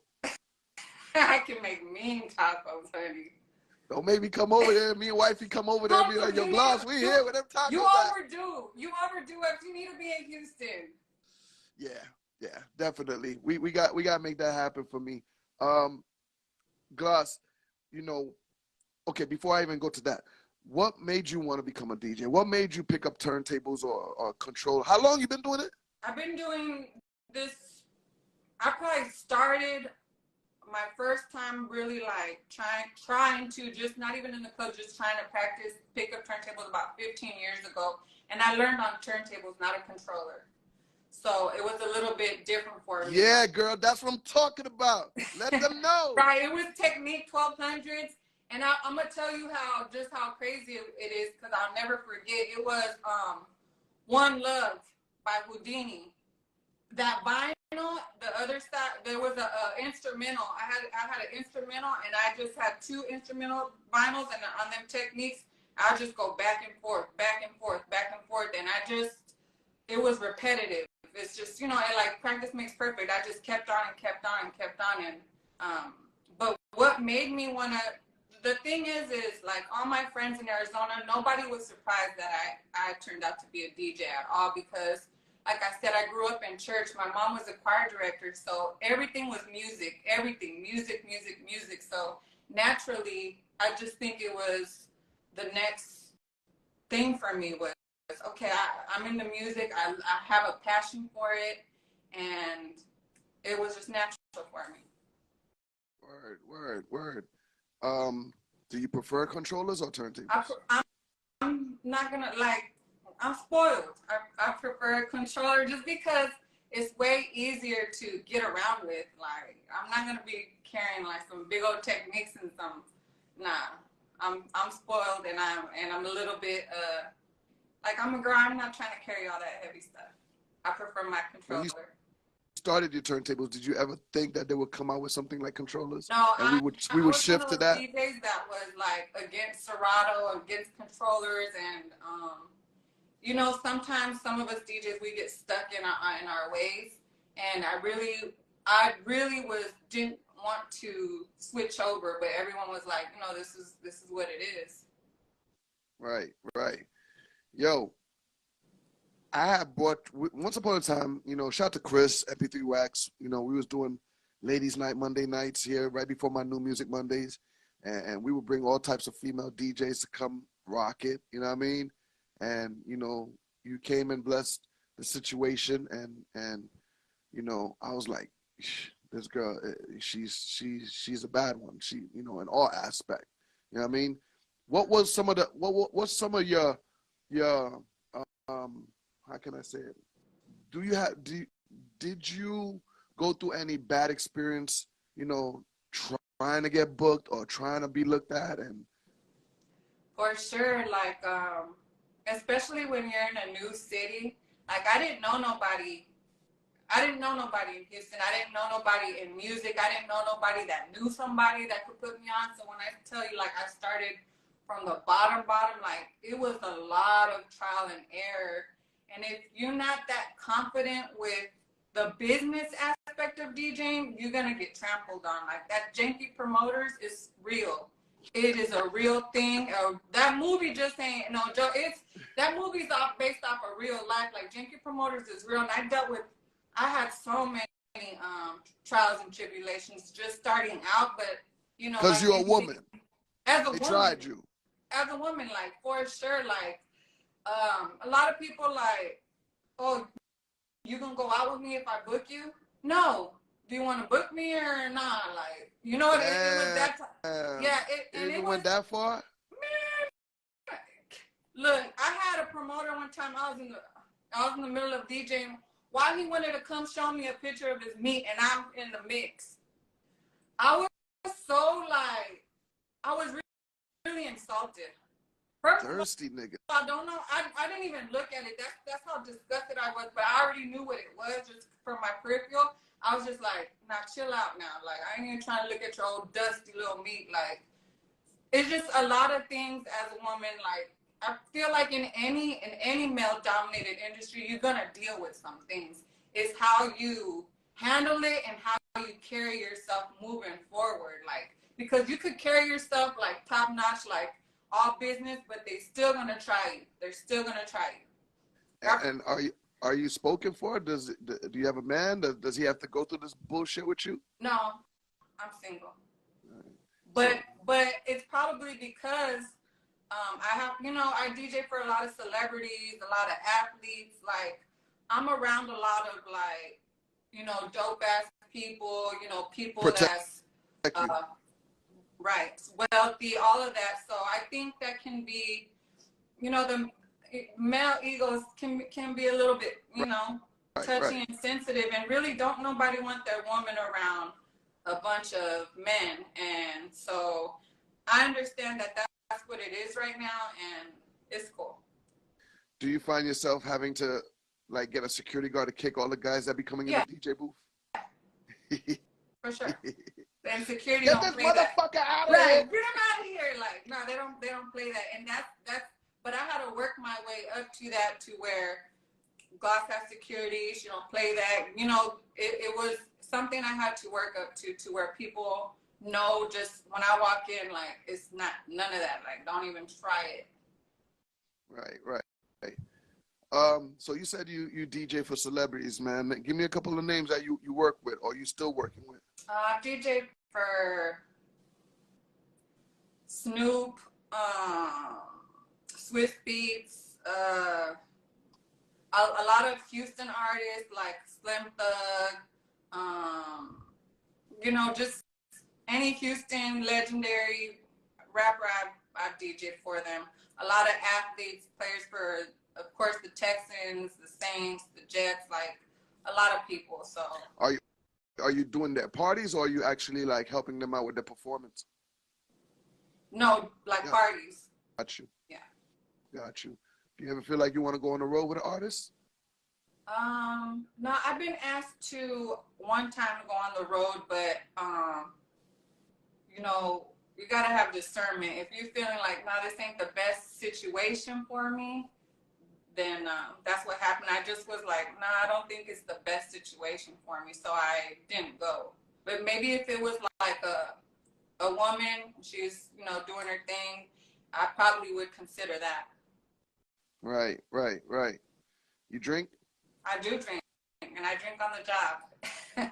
I can make mean tacos, honey. Don't make me come over there. Me and wifey come over there and be like, yo, Gloss, we here with them tacos. You overdo. You overdo if you need to be in Houston. Yeah, definitely. We got to make that happen for me. Gloss, you know, okay, before I even go to that, what made you want to become a DJ? What made you pick up turntables or control? How long you been doing it? I've been doing this. I probably started my first time really like trying to just not even in the club, just trying to practice pick up turntables about 15 years ago. And I learned on turntables, not a controller. So it was a little bit different for me. Yeah, girl, that's what I'm talking about. Let them know. Right, it was Technique 1200s. And I'm going to tell you how crazy it is, because I'll never forget. It was One Love by Houdini. That vinyl, the other side, there was a instrumental. I had an instrumental, and I just had two instrumental vinyls, and on them Techniques, I just go back and forth, and it was repetitive. It's just, you know, like practice makes perfect. I just kept on, and but what made me want to, the thing is like all my friends in Arizona, nobody was surprised that I turned out to be a DJ at all, because like I said, I grew up in church. My mom was a choir director, so everything was music, music. So naturally, I just think it was the next thing for me was, okay, I'm into music. I have a passion for it, and it was just natural for me. Word. Do you prefer controllers or turntables? I'm not gonna I'm spoiled. I prefer a controller just because it's way easier to get around with. Like, I'm not gonna be carrying like some big old Techniques and some. Nah, I'm spoiled, and I'm a little bit like, I'm a girl. I'm not trying to carry all that heavy stuff. I prefer my controller. When you started your turntables, did you ever think that they would come out with something like controllers? No, and we would shift to that. DJs that was like against Serato, against controllers, and you know, sometimes some of us DJs, we get stuck in our ways, and I really didn't want to switch over, but everyone was like, you know, this is what it is. Right. Yo, I had bought, once upon a time, you know, shout out to Chris, EP3 Wax, you know, we was doing ladies night Monday nights here right before my New Music Mondays, and we would bring all types of female DJs to come rock it, you know what I mean? And, you know, you came and blessed the situation, and you know, I was like, this girl, she's a bad one. She, you know, in all aspect. You know what I mean? What's some of your how can I say it? Did you go through any bad experience, you know, trying to get booked or trying to be looked at? And for sure, like especially when you're in a new city. Like, I didn't know nobody in Houston. I didn't know nobody in music. I didn't know nobody that knew somebody that could put me on. So when I tell you, like, I started from the bottom, like, it was a lot of trial and error. And if you're not that confident with the business aspect of DJing, you're going to get trampled on. Like, that janky promoters is real. It is a real thing. That movie just ain't no joke. That movie's based off of real life. Like, janky promoters is real. And I had so many trials and tribulations just starting out, but you know, because like, you're a woman. They tried you. As a woman, like, for sure, like, a lot of people like, oh, you gonna go out with me if I book you? No. Do you want to book me or not? Like, you know, it was that time. Yeah, it went that far? Man, Look, I had a promoter one time. I was in the middle of DJing. While he wanted to come show me a picture of his meat, and I'm in the mix. I was so like, I was really insulted. First Thirsty nigga. I don't know. I didn't even look at it. That's how disgusted I was. But I already knew what it was just from my peripheral. I was just like, nah, chill out now. Like, I ain't even trying to look at your old dusty little meat. Like, it's just a lot of things as a woman. Like, I feel like in any male-dominated industry, you're gonna deal with some things. It's how you handle it and how you carry yourself moving forward. Like, because you could carry yourself like top-notch, like all business, but they still gonna try you. They're still gonna try you. And are you spoken for? Do you have a man? Does he have to go through this bullshit with you? No, I'm single. But it's probably because I have, I DJ for a lot of celebrities, a lot of athletes. Like, I'm around a lot of like, dope ass people. People that's right, wealthy, all of that. So I think that can be, the male egos can be a little bit, touchy and sensitive, and really don't nobody want their woman around a bunch of men. And so I understand that that's what it is right now, and it's cool. Do you find yourself having to like get a security guard to kick all the guys that be coming in the DJ booth? For sure. And security Get don't this play that. motherfucker out of Right, here. get him out of here. Like, no, they don't play that. And that's but I had to work my way up to that, to where Gloss has security. She don't play that. It was something I had to work up to where people know just when I walk in, like, it's not none of that. Like, don't even try it. Right. So you said you DJ for celebrities, man. Give me a couple of names that you work with or you still working with. DJ for Snoop, Swiss Beats, a lot of Houston artists like Slim Thug, just any Houston legendary rapper I DJed for them. A lot of athletes, players for, of course, the Texans, the Saints, the Jets, like a lot of people. So are you doing their parties or are you actually like helping them out with their performance? No, like parties. Got you. Yeah. Got you. Do you ever feel like you want to go on the road with an artist? No, I've been asked to one time to go on the road, but you gotta have discernment. If you're feeling like, no, this ain't the best situation for me, then that's what happened. I just was like, nah, I don't think it's the best situation for me, so I didn't go. But maybe if it was like a woman, she's doing her thing, I probably would consider that. Right. You drink? I do drink, and I drink on the job.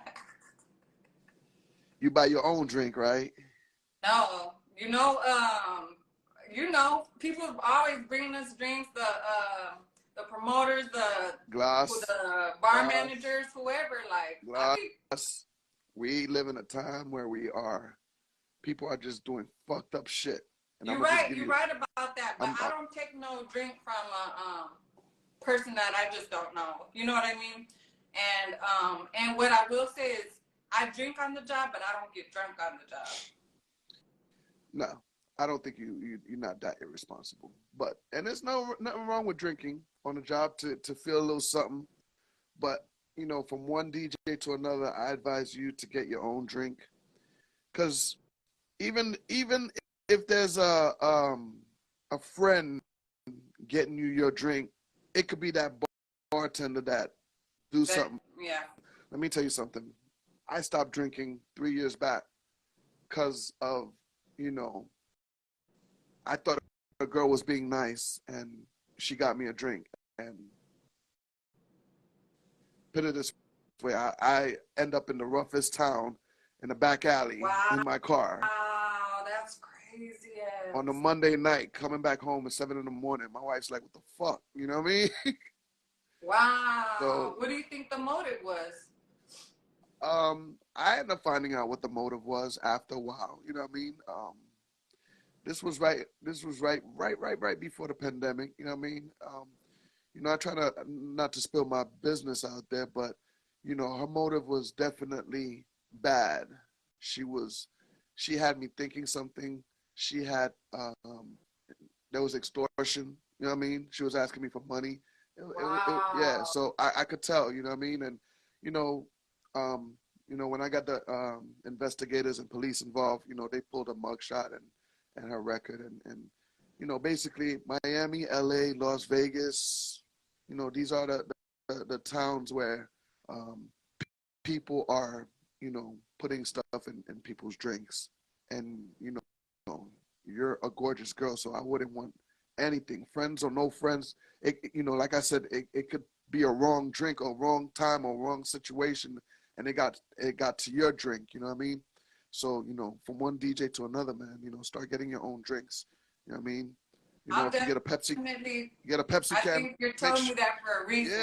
You buy your own drink, right? No, people always bringing us drinks. The promoters, the bar managers, whoever. Like, we live in a time where people are just doing fucked up shit. And you're right about that. But I don't take no drink from a person that I just don't know. You know what I mean? And what I will say is, I drink on the job, but I don't get drunk on the job. No, I don't think you're not that irresponsible. And there's nothing wrong with drinking on the job to feel a little something. But from one DJ to another, I advise you to get your own drink, because even if there's a friend getting you your drink, it could be that bartender that do something. Yeah. Let me tell you something. I stopped drinking 3 years back because of, I thought a girl was being nice and she got me a drink. And put it this way, I end up in the roughest town in the back alley in my car. Wow, that's crazy. On a Monday night, coming back home at 7 a.m. My wife's like, what the fuck? You know what I mean? Wow. So, what do you think the motive was? I ended up finding out what the motive was after a while. You know what I mean? this was right before the pandemic. You know what I mean? I try to not to spill my business out there, but her motive was definitely bad. She had me thinking something. She had there was extortion. You know what I mean? She was asking me for money. Yeah, so I could tell. You know what I mean? And when I got the investigators and police involved, they pulled a mugshot and her record and basically Miami, LA, Las Vegas, these are the towns where people are, putting stuff in people's drinks. And, you're a gorgeous girl, so I wouldn't want anything, friends or no friends. Like I said, it could be a wrong drink or wrong time or wrong situation, and it got to your drink, you know what I mean? So, from one DJ to another, man, start getting your own drinks. You know what I mean? If you get a Pepsi, I can. think you're telling me that for a reason.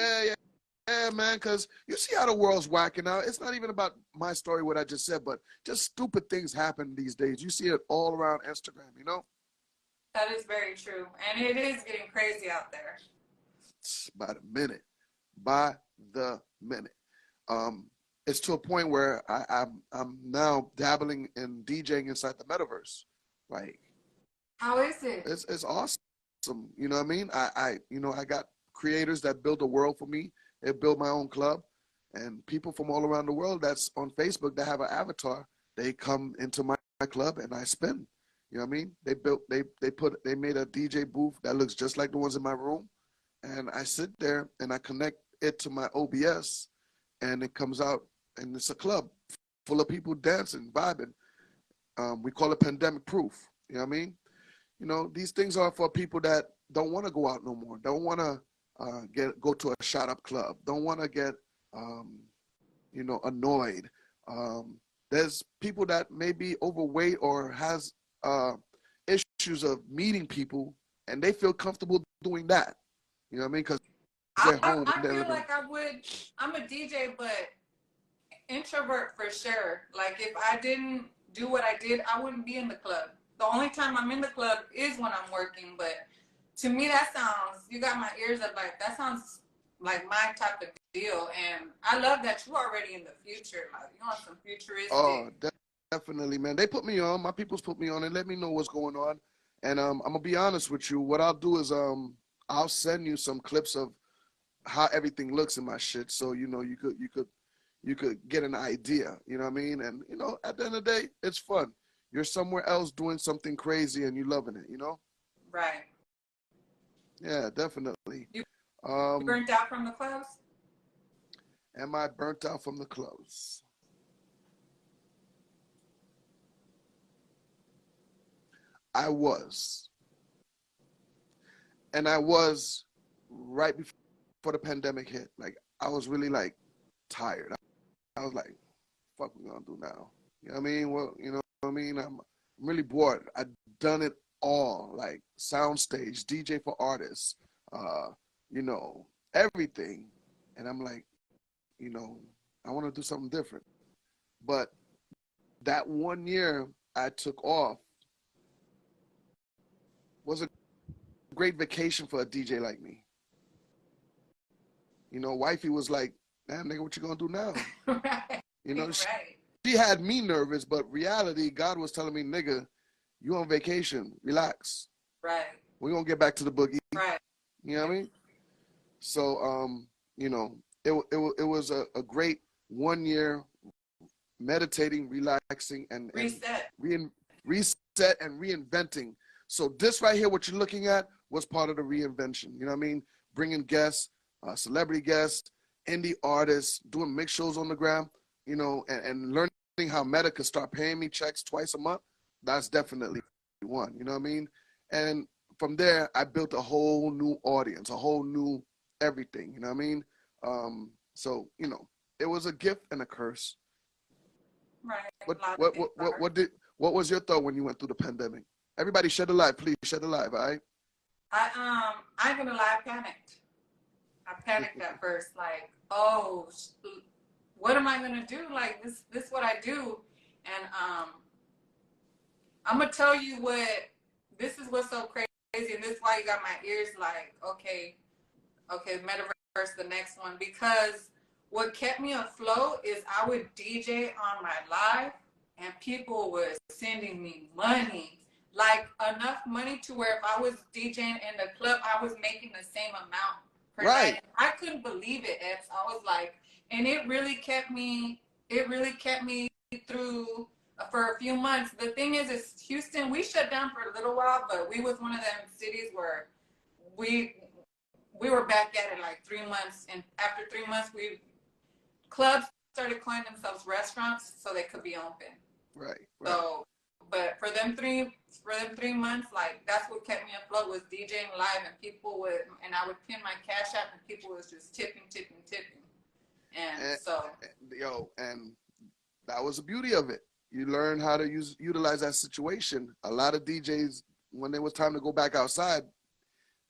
Yeah, man, because you see how the world's whacking out. It's not even about my story, what I just said, but just stupid things happen these days. You see it all around Instagram, That is very true. And it is getting crazy out there. By the minute. It's to a point where I'm now dabbling in DJing inside the metaverse. Like, how is it? It's awesome. You know what I mean? I got creators that build a world for me. They build my own club, and people from all around the world that's on Facebook that have an avatar, they come into my club and I spin. You know what I mean? They made a DJ booth that looks just like the ones in my room, and I sit there and I connect it to my OBS, and it comes out, and it's a club full of people dancing, vibing. We call it pandemic proof. You know what I mean? These things are for people that don't want to go out no more, don't want to go to a shot up club, don't want to get annoyed. There's people that may be overweight or has issues of meeting people, and they feel comfortable doing that. You know what I mean? Because they're home. I feel like I'm a DJ, but introvert for sure. Like, if I didn't do what I did, I wouldn't be in the club. The only time I'm in the club is when I'm working, but to me, that sounds, you got my ears up, like, that sounds like my type of deal. And I love that you're already in the future. Like, you want some futuristic. Oh, definitely, man. They put me on. My people's put me on and let me know what's going on. And I'm going to be honest with you. What I'll do is I'll send you some clips of how everything looks in my shit. So, you could get an idea. You know what I mean? And, at the end of the day, it's fun. You're somewhere else doing something crazy and you loving it, Right. Yeah, definitely. You burnt out from the clubs? Am I burnt out from the clubs? I was. And I was right before the pandemic hit. Like, I was really, tired. I was like, fuck we gonna do now? You know what I mean? Well, you know what I mean? I'm really bored. I've done it all, like soundstage, DJ for artists, everything. And I'm like, I want to do something different. But that 1 year I took off was a great vacation for a DJ like me. Wifey was like, damn, nigga, what you gonna do now? Right. She had me nervous, but reality, God was telling me, nigga, you on vacation, relax. Right. We're gonna get back to the boogie. Right. You know what I mean? So, it was a great 1 year meditating, relaxing, and reset. Reset and reinventing. So this right here, what you're looking at, was part of the reinvention. You know what I mean? Bringing guests, celebrity guests, indie artists, doing mix shows on the gram, and learning how Meta could start paying me checks twice a month. That's definitely one. You know what I mean? And from there, I built a whole new audience, a whole new everything. You know what I mean? So it was a gift and a curse. Right. What was your thought when you went through the pandemic? Everybody shed a light, please shed a light, all right? I ain't gonna lie, I panicked. I panicked at first, like, oh, what am I gonna do? Like, this is what I do. And I'm gonna tell you what this is what's so crazy, and this is why you got my ears like, okay, Metaverse, the next one, because what kept me afloat is I would DJ on my live, and people were sending me money, like enough money to where if I was DJing in the club, I was making the same amount per night. I couldn't believe it, Epps. I was like, and it really kept me through for a few months. The thing is Houston, we shut down for a little while, but we was one of them cities where we were back at it like 3 months, and after 3 months, clubs started calling themselves restaurants so they could be open. Right. So, but for them 3 months, like that's what kept me afloat was DJing live, and I would pin my Cash App, and people was just tipping, and so and that was the beauty of it. You learn how to utilize that situation. A lot of DJs, when it was time to go back outside,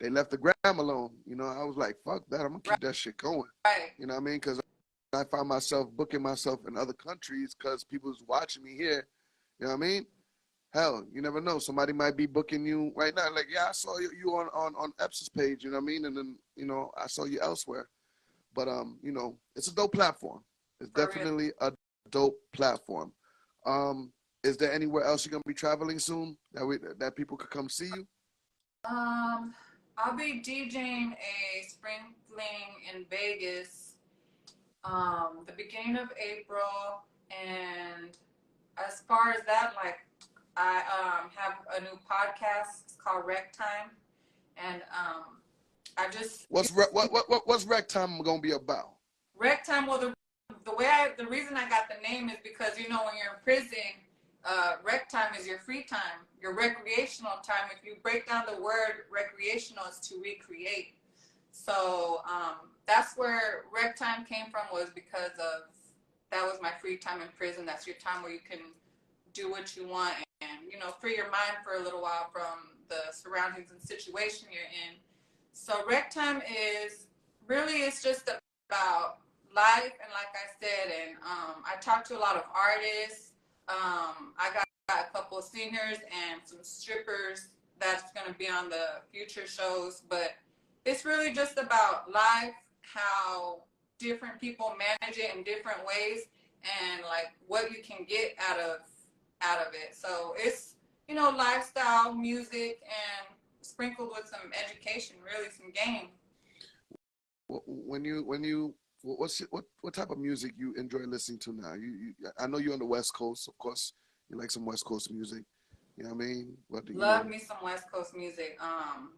they left the gram alone. You know, I was like, fuck that. I'm going to keep that shit going. Right. You know what I mean? Because I found myself booking myself in other countries because people was watching me here. You know what I mean? Hell, you never know. Somebody might be booking you right now. Like, yeah, I saw you on Epps' page. You know what I mean? And then, you know, I saw you elsewhere. But, you know, it's a dope platform. It's definitely a dope platform. Is there anywhere else you're going to be traveling soon that people could come see you? I'll be DJing a spring fling in Vegas the beginning of April, and as far as that, like I have a new podcast. It's called Rec Time, and I just what's Rec Time gonna be about? Rec Time, well, the reason I got the name is because, you know, when you're in prison, rec time is your free time, your recreational time. If you break down the word recreational, is to recreate. So that's where rec time came from, was because of that was my free time in prison. That's your time where you can do what you want and, you know, free your mind for a little while from the surroundings and situation you're in. So rec time is really, it's just about life, and like I said, and I talked to a lot of artists. I got a couple of singers and some strippers that's going to be on the future shows, but it's really just about life, how different people manage it in different ways, and like what you can get out of it. So it's, you know, lifestyle, music, and sprinkled with some education, really some game. What type of music you enjoy listening to now? I know you're on the West Coast, of course. You like some West Coast music. You know what I mean? Love me some West Coast music.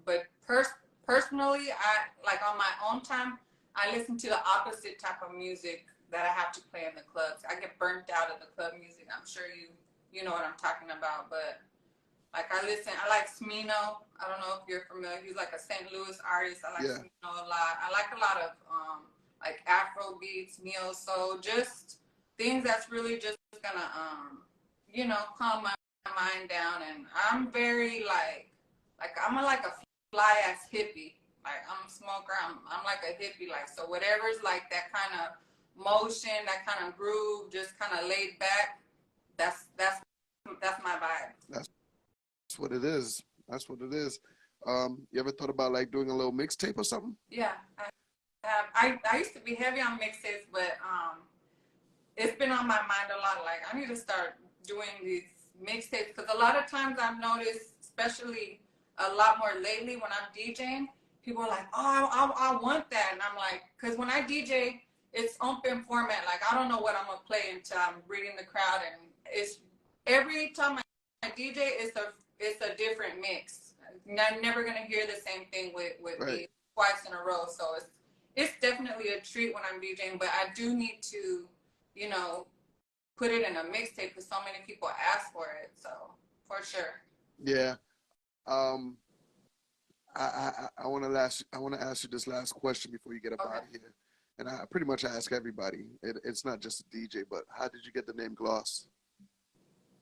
But personally, I like on my own time, I listen to the opposite type of music that I have to play in the clubs. I get burnt out of the club music. I'm sure you know what I'm talking about, but like I like Smino. I don't know if you're familiar. He's like a St. Louis artist. I like Smino a lot. I like a lot of like Afro beats, neo soul, just things that's really just gonna you know, calm my mind down. And I'm very like I'm like a fly ass hippie. Like I'm a smoker. I'm like a hippie. Like, so whatever's like that kind of motion, that kind of groove, just kind of laid back. That's my vibe. That's what it is. That's what it is. You ever thought about like doing a little mixtape or something? Yeah, I used to be heavy on mixtapes, but it's been on my mind a lot. Like I need to start doing these mixtapes, because a lot of times I've noticed, especially a lot more lately when I'm DJing, people are like, oh, I want that. And I'm like, because when I DJ, it's open format. Like I don't know what I'm going to play until I'm reading the crowd. And it's every time I DJ, it's a different mix. I'm never going to hear the same thing with me twice in a row. So it's definitely a treat when I'm DJing, but I do need to, you know, put it in a mixtape because so many people ask for it. So for sure. Yeah. I want to ask you this last question before you get up out of here. And I pretty much ask everybody. It's not just a DJ, but how did you get the name Gloss?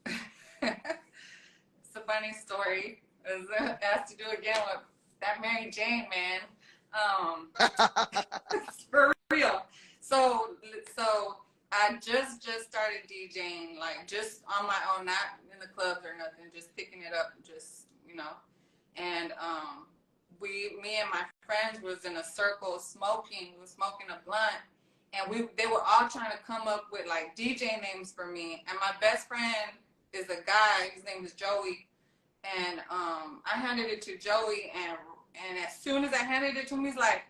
It's a funny story. It has to do again with that Mary Jane, man. For real. So I just started DJing, like just on my own, not in the clubs or nothing, just picking it up, just, you know. And me and my friends was in a circle smoking. We were smoking a blunt, and they were all trying to come up with like DJ names for me. And my best friend is a guy. His name is Joey. And I handed it to Joey, and as soon as I handed it to him, he's like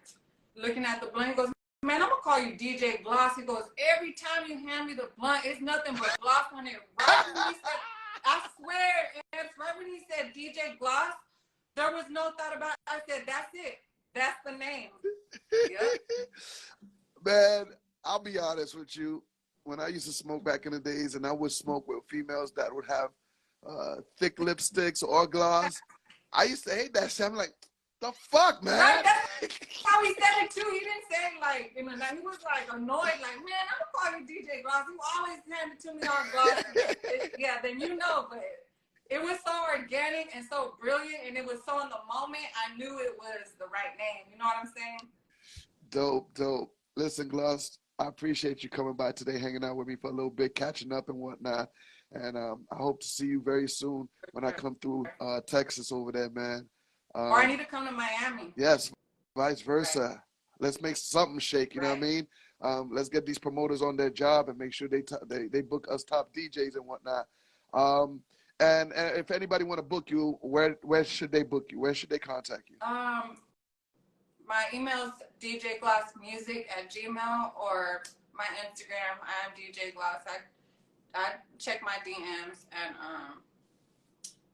looking at the blunt. He goes, "Man, I'm gonna call you DJ Gloss." He goes, "Every time you hand me the blunt, it's nothing but gloss on it." Right when he said, I swear, it's right when he said DJ Gloss, there was no thought about it. I said, "That's it. That's the name." Yep. Man, I'll be honest with you. When I used to smoke back in the days, and I would smoke with females that would have thick lipsticks or gloss, I used to hate that shit. I'm like, the fuck, man? Right, that's how he said it too. He didn't say it like, you know, he was like annoyed, like, "Man, I'm gonna call you DJ Gloss. You always hand it to me on gloss." Yeah, then you know, but it was so organic and so brilliant, and it was so in the moment. I knew it was the right name. You know what I'm saying? Dope, dope. Listen, Gloss, I appreciate you coming by today, hanging out with me for a little bit, catching up and whatnot. And I hope to see you very soon when I come through Texas over there, man. Or I need to come to Miami. Yes, vice versa. Right. Let's make something shake, you know what I mean? Let's get these promoters on their job and make sure they book us top DJs and whatnot. And if anybody want to book you, where should they book you? Where should they contact you? My email is djglossmusic@gmail, or my Instagram, I am DJ Gloss. I check my DMs, and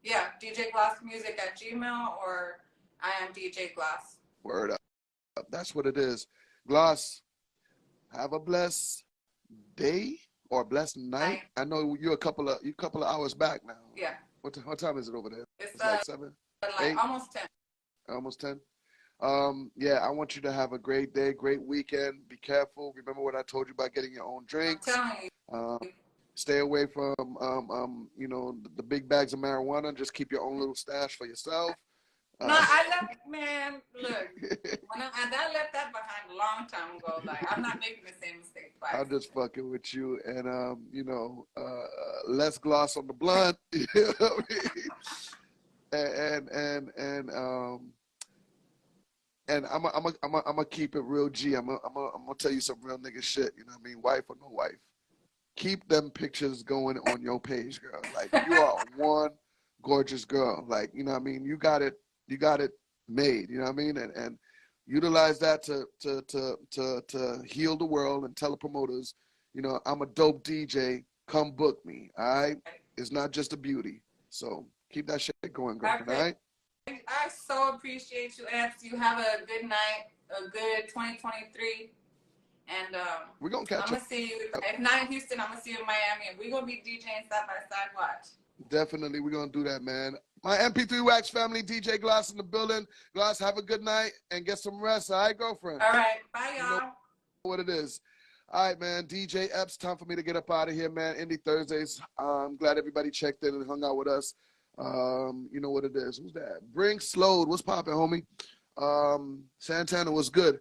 yeah, djglossmusic@gmail, or I am DJ Gloss. Word up. That's what it is. Gloss, have a blessed day or a blessed night. I know you're a couple of hours back now. Yeah. What time is it over there? It's like 7? Like 8? almost 10. Almost 10. Yeah, I want you to have a great day, great weekend. Be careful. Remember what I told you about getting your own drinks. I'm telling you. Stay away from you know, the big bags of marijuana. Just keep your own little stash for yourself. No, I left, man, look, when I left that behind a long time ago. Like, I'm not making the same mistake twice. I'm just fucking with you, and you know, less gloss on the blunt. You know what I mean? And I'm gonna keep it real G. I'm gonna tell you some real nigga shit. You know what I mean? Wife or no wife, keep them pictures going on your page, girl. Like, you are one gorgeous girl. Like, you know what I mean? You got it made. You know what I mean? And utilize that to heal the world and tell the promoters, you know, I'm a dope DJ. Come book me. All right? It's not just a beauty. So keep that shit going, girlfriend. All right? I so appreciate you, Epps. You have a good night, a good 2023. And we're going to catch up. I'm going to see you. If not in Houston, I'm going to see you in Miami. And we're going to be DJing side by side. Watch. Definitely. We're going to do that, man. My MP3 Wax family, DJ Gloss in the building. Gloss, have a good night and get some rest. All right, girlfriend? All right. Bye, y'all. You know what it is. All right, man. DJ Epps, time for me to get up out of here, man. Indie Thursdays. I'm glad everybody checked in and hung out with us. You know what it is. Who's that? Bring Slowed. What's poppin', homie? Santana, what's good?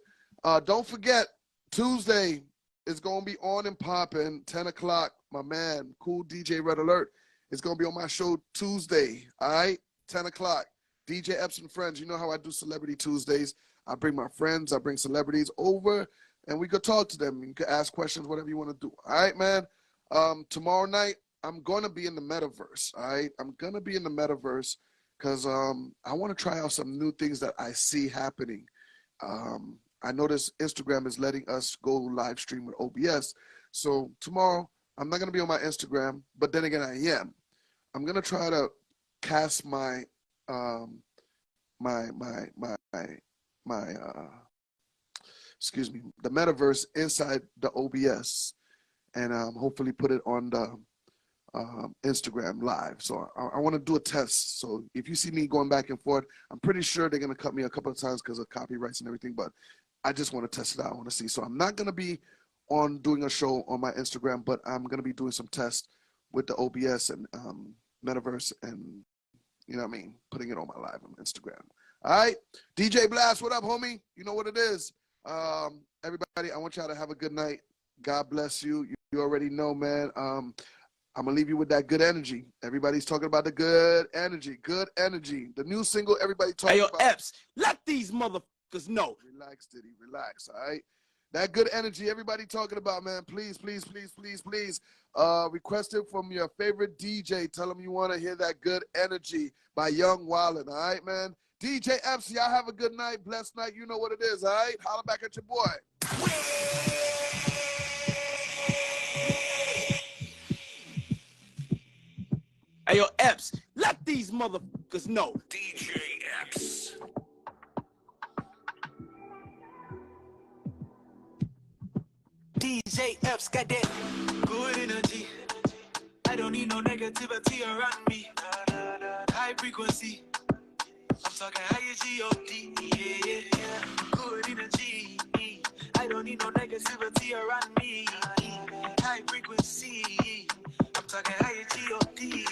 Don't forget, Tuesday is going to be on and popping, 10 o'clock. My man, Cool DJ Red Alert, is going to be on my show Tuesday, all right? 10 o'clock. DJ Epps and Friends. You know how I do Celebrity Tuesdays. I bring my friends, I bring celebrities over, and we could talk to them. You could ask questions, whatever you want to do. All right, man? Tomorrow night, I'm going to be in the metaverse, all right? I'm going to be in the metaverse because I want to try out some new things that I see happening. I notice Instagram is letting us go live stream with OBS. So tomorrow, I'm not going to be on my Instagram, but then again, I am. I'm going to try to cast my the metaverse inside the OBS and hopefully put it on the Instagram live. So I want to do a test. So if you see me going back and forth, I'm pretty sure they're going to cut me a couple of times because of copyrights and everything, but I just want to test it out. I want to see. So I'm not going to be on doing a show on my Instagram, but I'm going to be doing some tests with the OBS and metaverse and, you know what I mean, putting it on my live on Instagram. All right. DJ Blast, what up, homie? You know what it is. Everybody, I want y'all to have a good night. God bless you. You already know, man. I'm going to leave you with that good energy. Everybody's talking about the good energy. Good energy. The new single, everybody talking about. Hey, yo, Epps, let these motherfuckers know. Relax, Diddy. Relax, all right? That good energy everybody talking about, man. Please, please, please, please, please. Request it from your favorite DJ. Tell them you want to hear that good energy by Young Wildin', all right, man? DJ Epps, y'all have a good night. Blessed night. You know what it is, all right? Holla back at your boy. Hey, yo, Epps, let these motherfuckers know. DJ Epps. DJ Epps got that good energy. I don't need no negativity around me. High frequency. I'm talking higher G-O-D. Yeah. Good energy. I don't need no negativity around me. High frequency. I'm talking higher G-O-D.